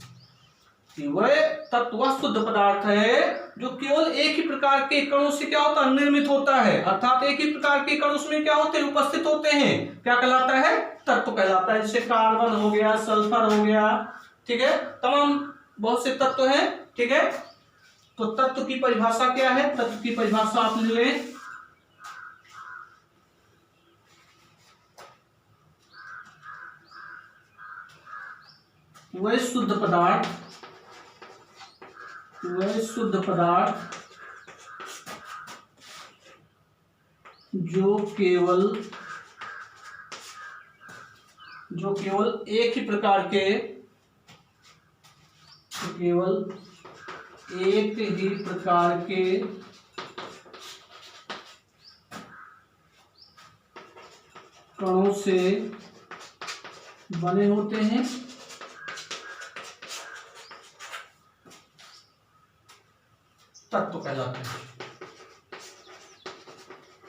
वह तत्व वह शुद्ध पदार्थ है जो केवल एक ही प्रकार के कणों से क्या होता है, निर्मित होता है, अर्थात एक ही प्रकार के कण उसमें क्या होते हैं, उपस्थित होते हैं, क्या कहलाता है, तत्व कहलाता है। जैसे कार्बन हो गया, सल्फर हो गया, ठीक है, तमाम बहुत से तत्व हैं। ठीक है, तो तत्व की परिभाषा क्या है, तत्व की परिभाषा आप ले लें। वह शुद्ध पदार्थ, वह शुद्ध पदार्थ जो केवल एक ही प्रकार के, केवल एक ही प्रकार के कणों से बने होते हैं, तत्व कहलाते हैं।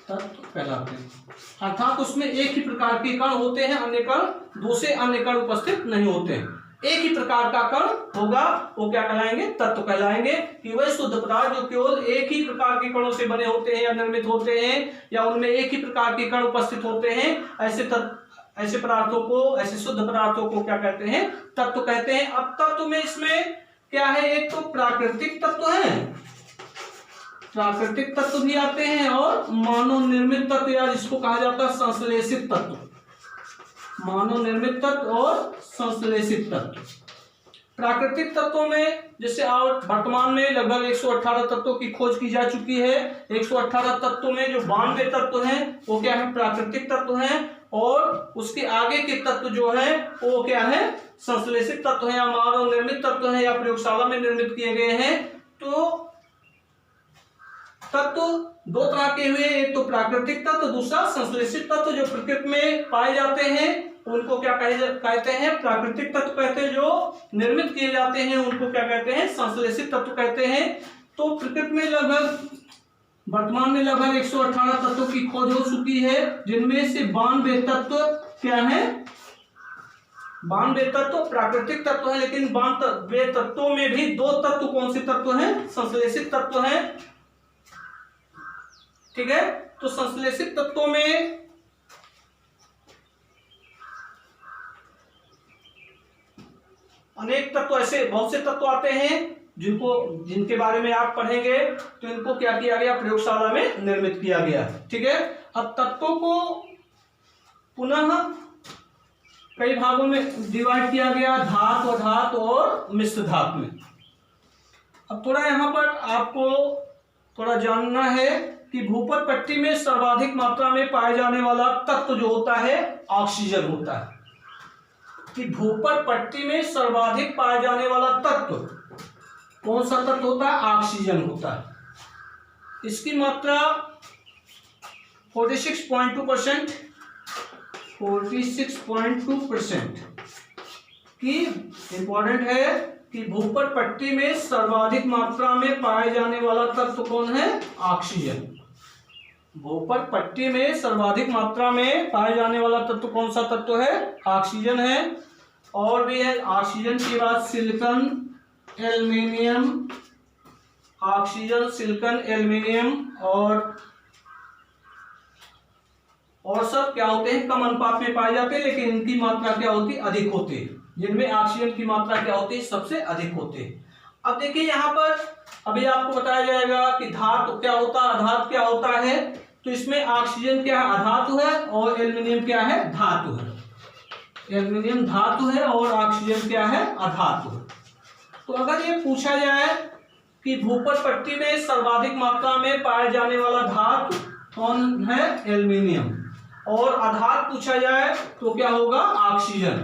तत्व कहलाते हैं। अर्थात उसमें एक ही प्रकार के कण होते हैं, अन्य कण दूसरे अन्य कण उपस्थित नहीं होते हैं। एक ही प्रकार का कण होगा वो क्या कहलाएंगे? तत्व कहलाएंगे। कि वह शुद्ध पदार्थ जो केवल एक ही प्रकार के कणों से बने होते हैं या निर्मित होते हैं या उनमें एक ही प्रकार के कण उपस्थित होते हैं, ऐसे पदार्थों को, ऐसे शुद्ध पदार्थों को क्या कहते हैं? तत्व कहते हैं। अब तत्व में इसमें क्या है? एक तो प्राकृतिक तत्व है, प्राकृतिक तत्व भी आते हैं, और मानव निर्मित तत्व या जिसको कहा जाता है संश्लेषित तत्व, मानव निर्मित तत्व और संश्लेषित तत्व। प्राकृतिक तत्वों में जैसे वर्तमान में लगभग 118 तत्वों की खोज की जा चुकी है। 118 तत्वों में जो 92 तत्व हैं वो क्या है? प्राकृतिक तत्व हैं, और उसके आगे के तत्व जो है वो क्या है? संश्लेषित तत्व है या मानव निर्मित तत्व है या प्रयोगशाला में निर्मित किए गए हैं। तो तत्व दो तरह के हुए, एक तो प्राकृतिक तत्व, दूसरा संश्लेषित तत्व। जो प्रकृति में पाए जाते हैं उनको क्या कहते हैं? प्राकृतिक तत्व कहते हैं। जो निर्मित किए जाते हैं उनको क्या कहते हैं? संश्लेषित तत्व कहते हैं। तो प्रकृति में लगभग वर्तमान में लगभग 118 तत्वों की खोज हो चुकी है, जिनमें से 92 तत्व क्या है? 92 तत्व प्राकृतिक तत्व है। लेकिन 92 तत्वों में भी दो तत्व कौन से तत्व हैं? संश्लेषित तत्व हैं। ठीक है। तो संश्लेषित तत्वों में अनेक तत्व, ऐसे बहुत से तत्व आते हैं जिनके बारे में आप पढ़ेंगे। तो इनको क्या किया गया? प्रयोगशाला में निर्मित किया गया। ठीक है। अब तत्वों को पुनः कई भागों में डिवाइड किया गया, धातु, अधातु और मिश्र धातु में। अब थोड़ा यहाँ पर आपको थोड़ा जानना है कि भूपट पट्टी में सर्वाधिक मात्रा में पाए जाने वाला तत्व जो होता है ऑक्सीजन होता है। कि भूपट पट्टी में सर्वाधिक पाए जाने वाला तत्व कौन सा तत्व होता है? ऑक्सीजन होता है। इसकी मात्रा 46.2% 46.2% की इंपॉर्टेंट है कि भूपट पट्टी में सर्वाधिक मात्रा में पाए जाने वाला तत्व कौन है? ऑक्सीजन। भूपट पट्टी में सर्वाधिक मात्रा में पाए जाने वाला तत्व कौन सा तत्व है? ऑक्सीजन है। और भी है ऑक्सीजन के बाद silicon, aluminium, oxygen, silicon, aluminium और सब क्या होते हैं? कम अनुपात में पाए जाते हैं, लेकिन इनकी मात्रा क्या होती है? अधिक होती है। जिनमें ऑक्सीजन की मात्रा क्या होती है? सबसे अधिक होती है। अब देखिए यहाँ पर अभी आपको बताया जाएगा कि धातु क्या होता है, अधातु क्या होता है। तो इसमें ऑक्सीजन क्या है? अधातु है, और एल्युमिनियम क्या है? धातु है। एल्युमिनियम धातु है और ऑक्सीजन क्या है? अधातु है। तो अगर ये पूछा जाए कि भूपट पट्टी में सर्वाधिक मात्रा में पाए जाने वाला धातु कौन है? एल्युमिनियम। और अधातु पूछा जाए तो क्या होगा? ऑक्सीजन।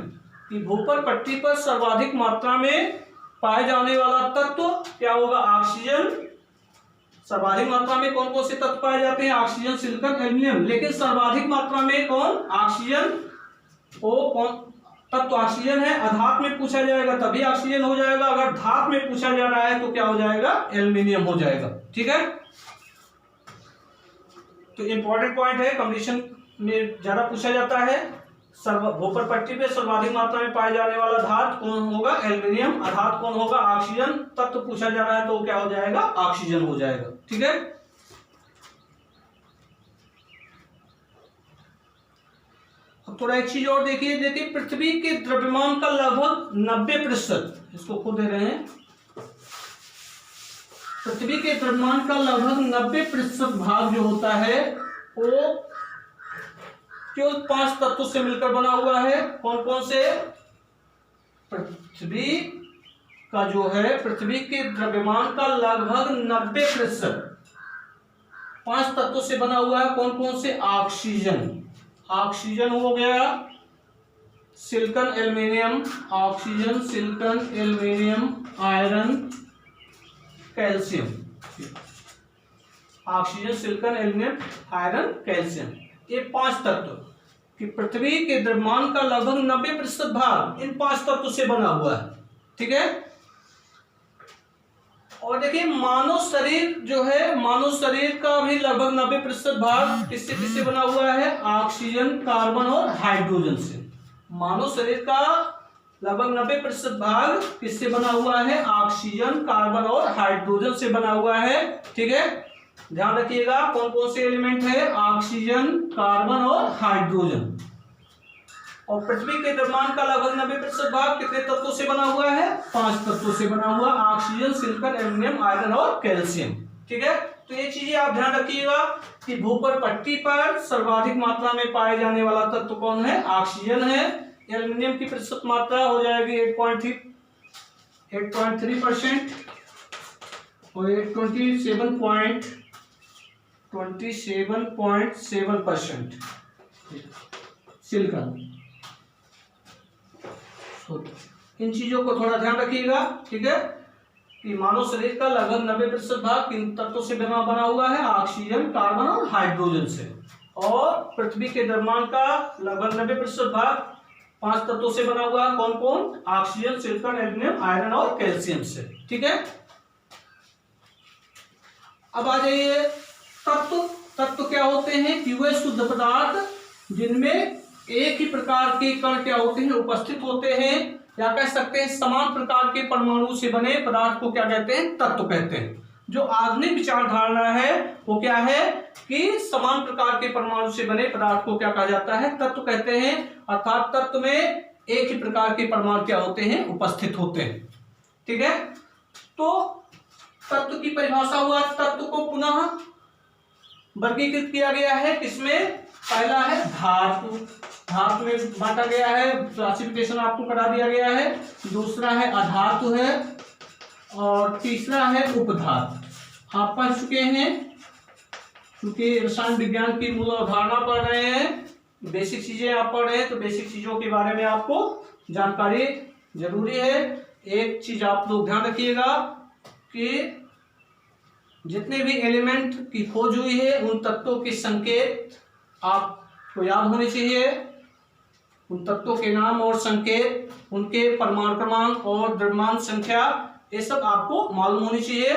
कि भूपट पट्टी पर सर्वाधिक मात्रा में पाए जाने वाला तत्व क्या होगा? ऑक्सीजन। सर्वाधिक मात्रा में कौन कौन से तत्व पाए जाते हैं? Oxygen, silicon, aluminium. लेकिन सर्वाधिक मात्रा में कौन? ऑक्सीजन। वो कौन तत्व? ऑक्सीजन है। अधातु में पूछा जाएगा तभी ऑक्सीजन हो जाएगा। अगर धातु में पूछा जा रहा है तो क्या हो जाएगा? एल्युमिनियम हो जाएगा। ठीक है। तो इंपॉर्टेंट पॉइंट है, कंडीशन में ज्यादा पूछा जाता है। भूपट पट्टी पे सर्वाधिक मात्रा में पाए जाने वाला धातु कौन होगा? एल्युमिनियम। अधातु कौन होगा? ऑक्सीजन। तत्व पूछा जा रहा है तो क्या हो जाएगा? ऑक्सीजन हो जाएगा। ठीक है। अब थोड़ा एक चीज और देखिए पृथ्वी के द्रव्यमान का लगभग 90%, इसको खुद दे रहे हैं, पृथ्वी के द्रव्यमान का लगभग 90% भाग जो होता है वो केवल 5 तत्वों से मिलकर बना हुआ है। कौन कौन से? पृथ्वी का जो है, पृथ्वी के द्रव्यमान का लगभग 90% 5 तत्वों से बना हुआ है। कौन कौन से? ऑक्सीजन, ऑक्सीजन हो गया, silicon, aluminium, oxygen, silicon, aluminium, iron, calcium. Oxygen, silicon, aluminium, iron, calcium, ये 5 तत्व कि पृथ्वी के द्रव्यमान का लगभग 90% भाग इन 5 तत्वों से बना हुआ है। ठीक है। और देखिए मानव शरीर जो है, मानव शरीर का भी लगभग 90% भाग किससे किससे बना हुआ है? ऑक्सीजन, कार्बन और हाइड्रोजन से। मानव शरीर का लगभग 90% भाग किससे बना हुआ है? ऑक्सीजन, कार्बन और हाइड्रोजन से बना हुआ है। ठीक है, ध्यान रखिएगा कौन कौन से एलिमेंट है? ऑक्सीजन, कार्बन और हाइड्रोजन। और पृथ्वी के द्रव्यमान का लगभग 90% भाग कितने तत्वों से बना हुआ है? 5 तत्वों से बना हुआ, ऑक्सीजन, सिलिकॉन, एल्युमिनियम, आयरन और कैल्शियम। ठीक है, तो ये चीजें आप ध्यान रखिएगा कि भूपर पट्टी पर सर्वाधिक मात्रा में पाए जाने वाला तत्व कौन है? ऑक्सीजन है। एल्युमिनियम की प्रतिशत मात्रा हो जाएगी 8.3% और 27.7%। सिलिकॉन। इन चीजों को थोड़ा ध्यान रखिएगा। ठीक है, कि मानव शरीर का लगभग 90% भाग किन तत्वों से बना हुआ है? ऑक्सीजन, कार्बन और हाइड्रोजन से। और पृथ्वी के द्रव्यमान का लगभग 90% भाग 5 तत्वों से बना हुआ है। कौन कौन? ऑक्सीजन, सिलिकॉन, एल्युमिनियम, आयरन और कैल्शियम से। ठीक है, अब आ जाइए तत्व। तत्व क्या होते हैं? कि वे शुद्ध पदार्थ जिनमें एक ही प्रकार के कण क्या होते हैं? उपस्थित होते हैं, या कह सकते हैं समान प्रकार के परमाणु से बने पदार्थ को क्या कहते हैं? तत्व कहते हैं। जो आधुनिक विचारधारा है वो क्या है? कि समान प्रकार के परमाणु से बने पदार्थ को क्या कहा जाता है? तत्व कहते हैं। अर्थात तत्व में एक ही प्रकार के परमाणु क्या होते हैं? उपस्थित होते हैं। ठीक है, तो तत्व की परिभाषा हुआ। तत्व को पुनः वर्गीकृत किया गया है किसमें? पहला है धातु। धातु में बांटा गया है, क्लासिफिकेशन आपको करा दिया गया है। दूसरा है अधातु है और तीसरा है उपधातु। आप पढ़ चुके हैं, क्योंकि रसायन विज्ञान की मूल अवधारणा पढ़ रहे हैं, बेसिक चीजें आप पढ़ रहे हैं, तो बेसिक चीजों के बारे में आपको जानकारी जरूरी है। एक चीज आप लोग ध्यान रखिएगा कि जितने भी एलिमेंट की खोज हुई है उन तत्वों के संकेत आपको याद होने चाहिए। उन तत्वों के नाम और संकेत, उनके परमाणु क्रमांक और द्रव्यमान संख्या, ये सब आपको मालूम होनी चाहिए।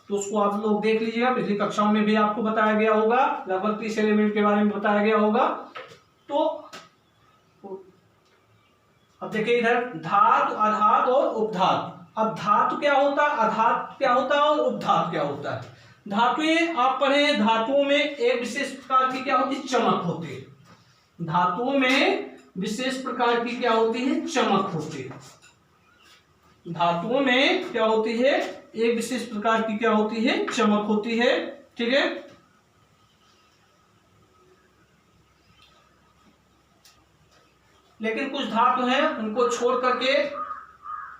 तो उसको आप लोग देख लीजिएगा, पिछली कक्षाओं में भी आपको बताया गया होगा, लगभग 30 एलिमेंट के बारे में बताया गया होगा। तो अब देखिए इधर धातु, अधातु और उपधातु। अब धातु क्या होता है, अधातु क्या होता है और उपधातु क्या होता है? धातुएं आप पढ़े, धातुओं में एक विशेष प्रकार की क्या होती है? चमक होती है। धातुओं में विशेष प्रकार की क्या होती है? चमक होती है। धातुओं में क्या होती है? एक विशेष प्रकार की क्या होती है? चमक होती है। ठीक है, लेकिन कुछ धातु हैं उनको छोड़ करके,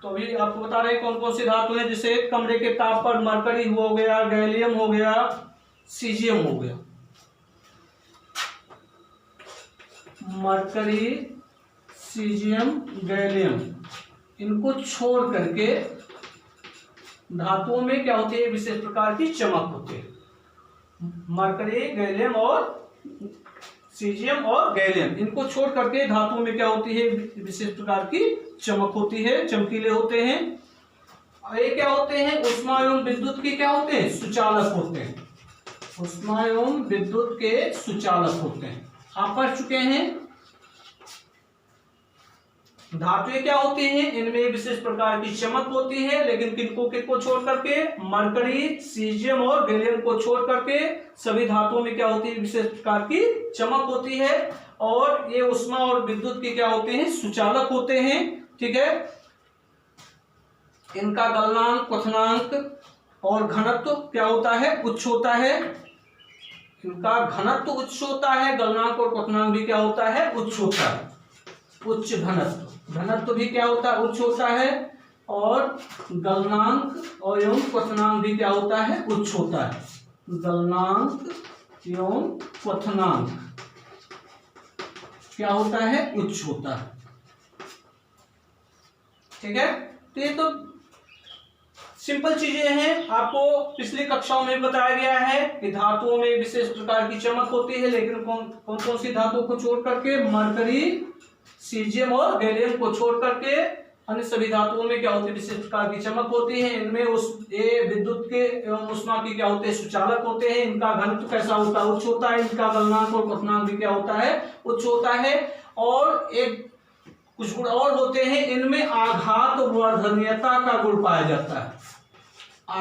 तो अभी आपको बता रहे हैं कौन कौन सी धातु हैं। जैसे कमरे के ताप पर मरकरी हो गया, गैलियम हो गया, सीजियम हो गया। मरकरी, सीजियम, गैलियम, इनको छोड़ करके धातुओं में क्या होती है? विशेष प्रकार की चमक होती है। मरकरी, गैलियम और सीजियम और गैलियम, इनको छोड़ करके धातुओं में क्या होती है? विशेष प्रकार की चमक होती है, चमकीले होते हैं। ये क्या होते हैं? ऊष्मा एवं विद्युत के क्या होते हैं? सुचालक होते हैं। ऊष्मा एवं विद्युत के सुचालक होते हैं। आप पढ़ चुके हैं। धातुएं क्या होती हैं? इनमें विशेष प्रकार की चमक होती है, लेकिन किनको छोड़ करके? मरकरी, सीजियम और गैलियम को छोड़ करके सभी धातुओं में क्या होती है? विशेष प्रकार की चमक होती है। और ये ऊष्मा और विद्युत के क्या होते हैं? सुचालक होते हैं। ठीक है, इनका गलनांक, क्वथनांक और घनत्व क्या होता है? उच्च होता है। इनका घनत्व उच्च होता है, गलनांक और क्वथनांक भी क्या होता है? उच्च होता है। उच्च घनत्व, घनत्व भी क्या होता है? उच्च होता है। और गलनांक और एवं क्वथनांक भी क्या होता है? उच्च होता है। गलनांक एवं क्वथनांक क्या होता है? उच्च होता है। ठीक है, तो ये तो सिंपल चीजें हैं, आपको पिछली कक्षाओं में बताया गया है कि धातुओं में विशेष प्रकार की चमक होती है, लेकिन कौन कौन सी धातुओं को छोड़ करके? मरकरी, सीजियम और गैलियम को छोड़ करके अन्य सभी धातुओं में क्या होती है, विशेष प्रकार की चमक होती है। इनमें ये विद्युत के एवं ऊष्मा की क्या होते हैं, सुचालक होते हैं। इनका घनत्व कैसा होता है, उच्च होता है। इनका गलनांक और क्वथनांक भी क्या होता है, उच्च होता है। और एक कुछ गुण और होते हैं, इनमें आघात वर्धनीयता का गुण पाया जाता है।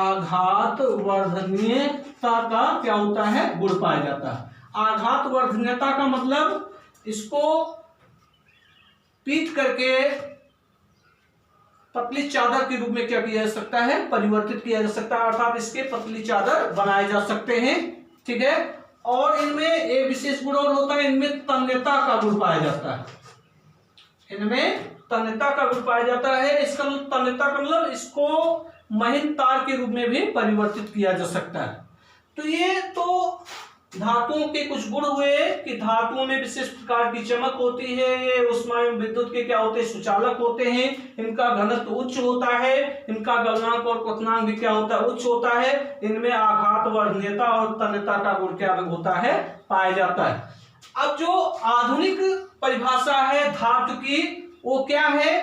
आघात वर्धनीयता का क्या होता है, गुण पाया जाता है। आघात वर्धनीयता का मतलब इसको पीट करके पतली चादर के रूप में क्या किया जा सकता है, परिवर्तित किया जा सकता है, अर्थात इसके पतली चादर बनाए जा सकते हैं। ठीक है। और इनमें एक विशेष गुण और होता है, इनमें तन्यता का गुण पाया जाता है। इनमें तन्यता का गुण पाया जाता है। इसका मतलब तन्यता का मतलब इसको महीन तार के रूप में भी परिवर्तित किया जा सकता है। तो ये तो धातुओं के कुछ गुण हुए कि धातुओं में विशेष प्रकार की चमक होती है। ये ऊष्मा एवं विद्युत के क्या होते हैं, सुचालक होते हैं। इनका घनत्व उच्च होता है। इनका गलनांक और क्वथनांक भी क्या होता है, उच्च होता है। इनमें आघात वर्धनीयता और तन्यता का गुण क्या होता है, पाया जाता है। अब जो आधुनिक परिभाषा है धातु की, वो क्या है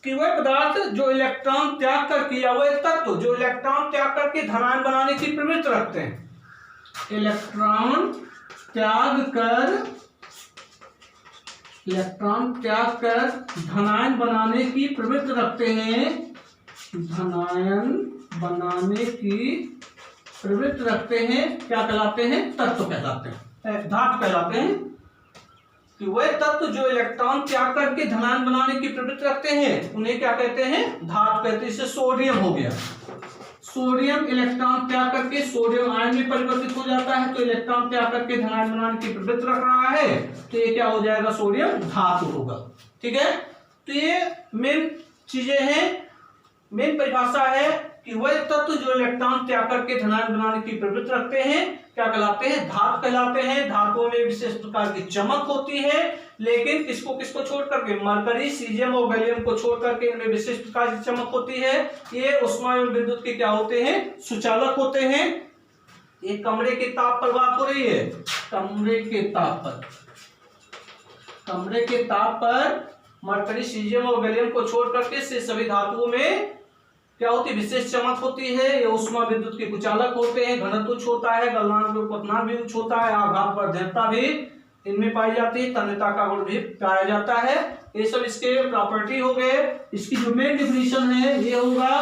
कि वह पदार्थ जो इलेक्ट्रॉन त्याग करके, या वह तत्व जो इलेक्ट्रॉन त्याग करके धनायन बनाने की प्रवृत्ति रखते हैं। इलेक्ट्रॉन त्याग कर धनायन बनाने की प्रवृत्ति रखते हैं। धनायन बनाने की प्रवृत्ति रखते हैं, क्या कहलाते हैं, तत्व कहलाते हैं, धातु कहलाते हैं। कि वह तत्व जो इलेक्ट्रॉन त्याग करके धनायन बनाने की प्रवृत्ति रखते हैं, उन्हें क्या कहते हैं, धातु कहते हैं। जैसे सोडियम हो गया, सोडियम इलेक्ट्रॉन त्याग करके सोडियम आयन में परिवर्तित हो जाता है, तो इलेक्ट्रॉन त्याग करके धनायन बनाने की प्रवृत्ति रख रहा है, तो ये क्या हो जाएगा, सोडियम धातु होगा। ठीक है। तो ये मेन चीजें हैं, मेन परिभाषा है कि वह तत्व जो इलेक्ट्रॉन त्याग करके धनायन बनाने की प्रवृत्ति रखते हैं, क्या कहलाते हैं, धातु कहलाते हैं। धातुओं में विशेष प्रकार की चमक होती है, लेकिन किसको किसको छोड़ करके, मरकरी, सीजियम और गैलियम को छोड़ करके इनमें विशेष प्रकार की चमक होती है। ये ऊष्मा एवं विद्युत के क्या होते हैं, सुचालक होते हैं। ये कमरे के ताप पर बात हो रही है, कमरे के ताप पर मरकरी, सीजियम और गैलियम को छोड़ करके से सभी धातुओं में क्या होती है, विशेष चमक होती है। ये ऊष्मा विद्युत के कुचालक होते हैं। घनत्व उच्च होता है, गलनांक और क्वथनांक भी उच्च होता है, आघात वर्धनीयता भी इनमें पाई जाती है, तन्यता का गुण भी पाया जाता है। ये सब इसके प्रॉपर्टी हो गए। इसकी जो मेन डिफिनीशन है ये होगा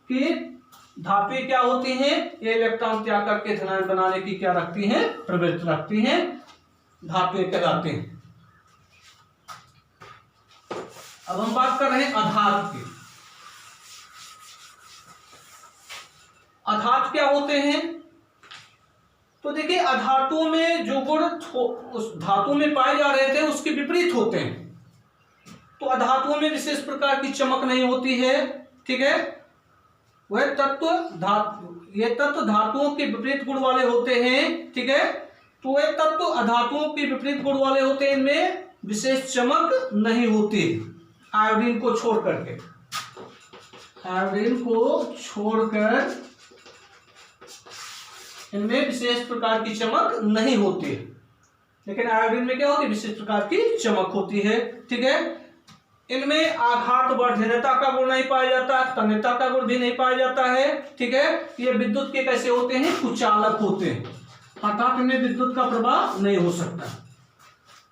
कि धातुएं क्या होती हैं, ये इलेक्ट्रॉन त्याग करके धनायन बनाने की क्या रखती हैं, प्रवृत्ति रखती हैं, धातुएं कहलाते हैं। अब हम बात कर रहे हैं अधातु की। अधातु क्या होते हैं, तो देखिए अधातुओं में जो गुण उस धातु में पाए जा रहे थे उसके विपरीत होते हैं। तो अधातुओं में विशेष प्रकार की चमक नहीं होती है। ठीक है। वह तत्व ये तत्व धातुओं के विपरीत गुण वाले होते हैं। ठीक है। तो वह तत्व अधातुओं के विपरीत गुण वाले होते हैं, इनमें विशेष चमक नहीं होती। आयोडीन को छोड़ करके, आयोडीन को छोड़कर इनमें विशेष प्रकार की चमक नहीं होती है, लेकिन आयोडीन में क्या होती है, विशेष प्रकार की चमक होती है। ठीक है। इनमें आघात वर्धनीयता का गुण नहीं पाया जाता, तन्यता का गुण भी नहीं पाया जाता है। ठीक है। ये विद्युत के कैसे होते हैं, कुचालक होते हैं, अर्थात इनमें विद्युत का प्रभाव नहीं हो सकता।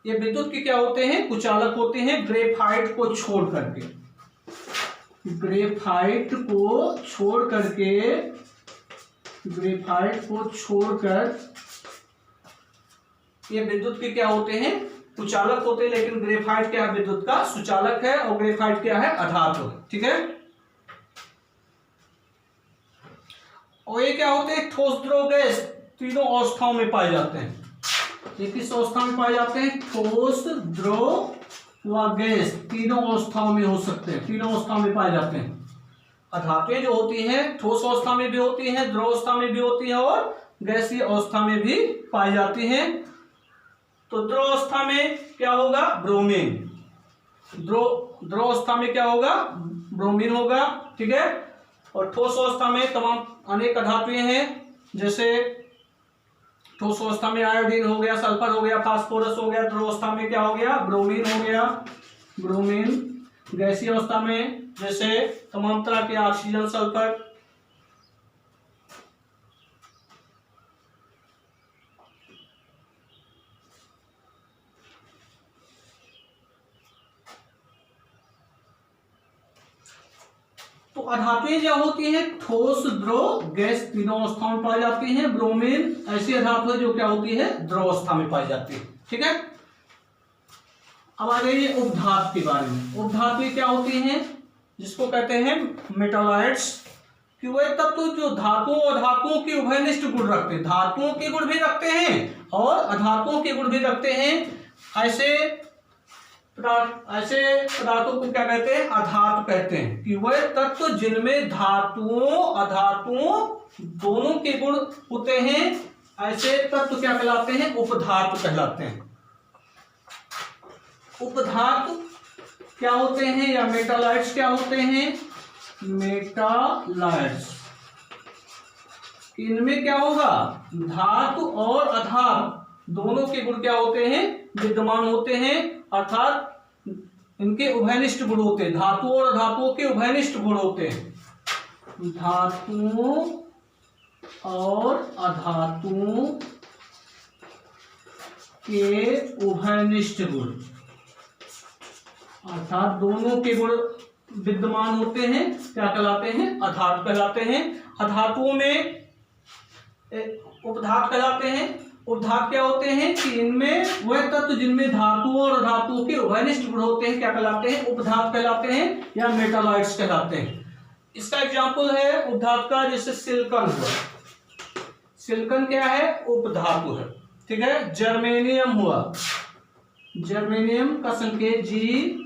ये विद्युत के क्या होते हैं, कुचालक होते हैं। ग्रेफाइट को छोड़ करके, ग्रेफाइट को छोड़कर ये विद्युत के क्या होते हैं, कुचालक होते हैं। लेकिन ग्रेफाइट क्या है, विद्युत का सुचालक है, और ग्रेफाइट क्या है, अधातु है। ठीक है। और ये क्या होते हैं, ठोस, द्रव, गैस तीनों अवस्थाओं में पाए जाते हैं। ये किस अवस्था में पाए जाते हैं, ठोस, द्रव व गैस तीनों अवस्थाओं में हो सकते हैं, तीनों अवस्था में पाए जाते हैं। अधातुएं जो होती हैं ठोस अवस्था में भी होती हैं, द्रव अवस्था में भी होती हैं, और गैसीय अवस्था में भी पाई जाती हैं। तो द्रव अवस्था में क्या होगा, ब्रोमीन। द्रव अवस्था में क्या होगा, ब्रोमीन होगा। ठीक है। और ठोस अवस्था में तमाम अनेक धातुएं हैं, जैसे ठोस अवस्था में आयोडीन हो गया, सल्फर हो गया, फास्फोरस हो गया। द्रव अवस्था में क्या हो गया, ब्रोमीन हो गया, ब्रोमीन। गैसीय अवस्था में जैसे तमाम तरह के ऑक्सीजन, सल्फर। तो अधातुएं क्या होती हैं? ठोस, द्रव, गैस तीनों अवस्थाओं में पाई जाती हैं। ब्रोमीन ऐसी अधातु है जो क्या होती है? द्रव अवस्था में पाई जाती है। ठीक है। अब आ जाइए उपधातु के बारे में। उपधातुएं क्या होती हैं? जिसको कहते हैं मेटालॉइड्स, कि वह तत्व जो धातुओं और अधातुओं के उभयनिष्ठ गुण रखते हैं। धातुओं के गुण भी रखते हैं और अधातुओं के गुण भी रखते हैं। ऐसे पदार्थों को क्या कहते हैं? अधातु कहते हैं। कि वह तत्व जिनमें धातुओं अधातुओं दोनों के गुण होते हैं, ऐसे तत्व क्या कहलाते हैं? उपधातु कहलाते हैं। उपधातु क्या होते हैं या मेटालॉइड्स क्या होते हैं? मेटालॉइड्स, इनमें क्या होगा? धातु और अधातु दोनों के गुण क्या होते हैं? विद्यमान होते हैं, अर्थात इनके उभयनिष्ठ गुण होते हैं। धातु और अधातुओं के उभयनिष्ठ गुण होते हैं। धातुओं और अधातुओं के उभयनिष्ठ गुण, अर्थात दोनों के गुण विद्यमान होते हैं, क्या कहलाते हैं? अधातु कहलाते हैं। अधातुओं में उपधातु कहलाते हैं। उपधातु क्या होते हैं? कि इनमें वह तत्व जिनमें धातुओं और अधातुओं के उभयनिष्ठ गुण होते हैं, क्या कहलाते हैं? उपधातु कहलाते हैं या मेटालॉइड्स कहलाते हैं। इसका एग्जाम्पल है उपधातु का, जैसे सिलिकॉन हुआ। सिलिकॉन क्या है? उपधातु है। ठीक है। जर्मेनियम हुआ, जर्मेनियम का संकेत G.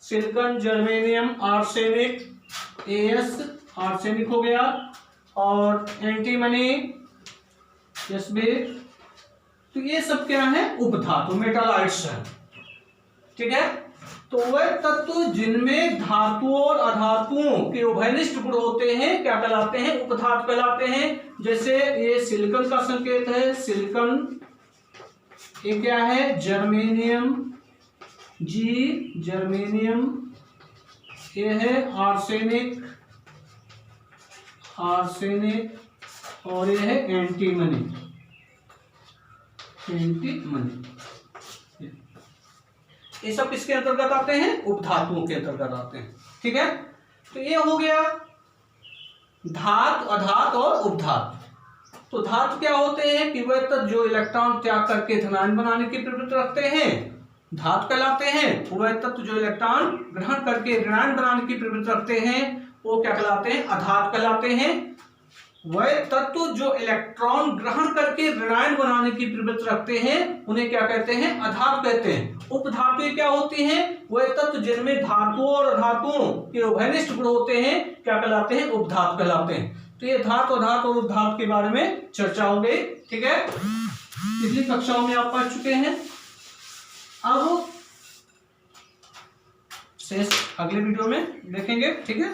Silicon, germanium, arsenic, As arsenic हो गया, और एंटीमनी, एसबी। तो ये सब क्या है? उपधातु, मेटालॉइड्स है। ठीक है। तो वह तत्व जिनमें धातुओं और अधातुओं के उभयनिष्ठ गुण होते हैं, क्या कहलाते हैं? उपधातु कहलाते हैं। जैसे ये सिलिकॉन का संकेत है, सिलिकॉन। ये क्या है? जर्मेनियम, जी, जर्मेनियम। ये है आर्सेनिक, आर्सेनिक, और ये है एंटीमनी, एंटीमनी। ये सब किसके अंतर्गत आते हैं? उपधातुओं के अंतर्गत आते हैं। ठीक है। तो ये हो गया धातु, अधातु और उपधातु। तो धातु क्या होते हैं? कि वह तत्व जो इलेक्ट्रॉन त्याग करके धनायन बनाने की प्रवृत्ति रखते हैं, धातु कहलाते हैं। वह तत्व जो इलेक्ट्रॉन ग्रहण करके ऋणायन बनाने की प्रवृत्ति रखते हैं, वो क्या कहलाते हैं? अधातु कहलाते हैं। वह तत्व जो इलेक्ट्रॉन ग्रहण करके ऋणायन बनाने की प्रवृत्ति रखते हैं, उन्हें क्या कहते हैं? अधातु कहते हैं। उपधातुएं क्या होती हैं? वह तत्व जिनमें धातुओं और अधातुओं के उभयनिष्ठ गुण होते हैं, क्या कहलाते हैं? उपधातु कहलाते हैं। तो ये धातु, अधातु और उपधातु के बारे में चर्चा हो गई। ठीक है। पिछली कक्षाओं में आप पढ़ चुके हैं। अब शेष अगले वीडियो में देखेंगे। ठीक है।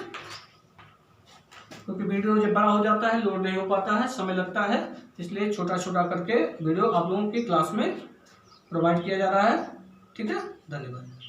क्योंकि वीडियो जब बड़ा हो जाता है, लोड नहीं हो पाता है, समय लगता है, इसलिए छोटा छोटा करके वीडियो आप लोगों की क्लास में प्रोवाइड किया जा रहा है। ठीक है। धन्यवाद।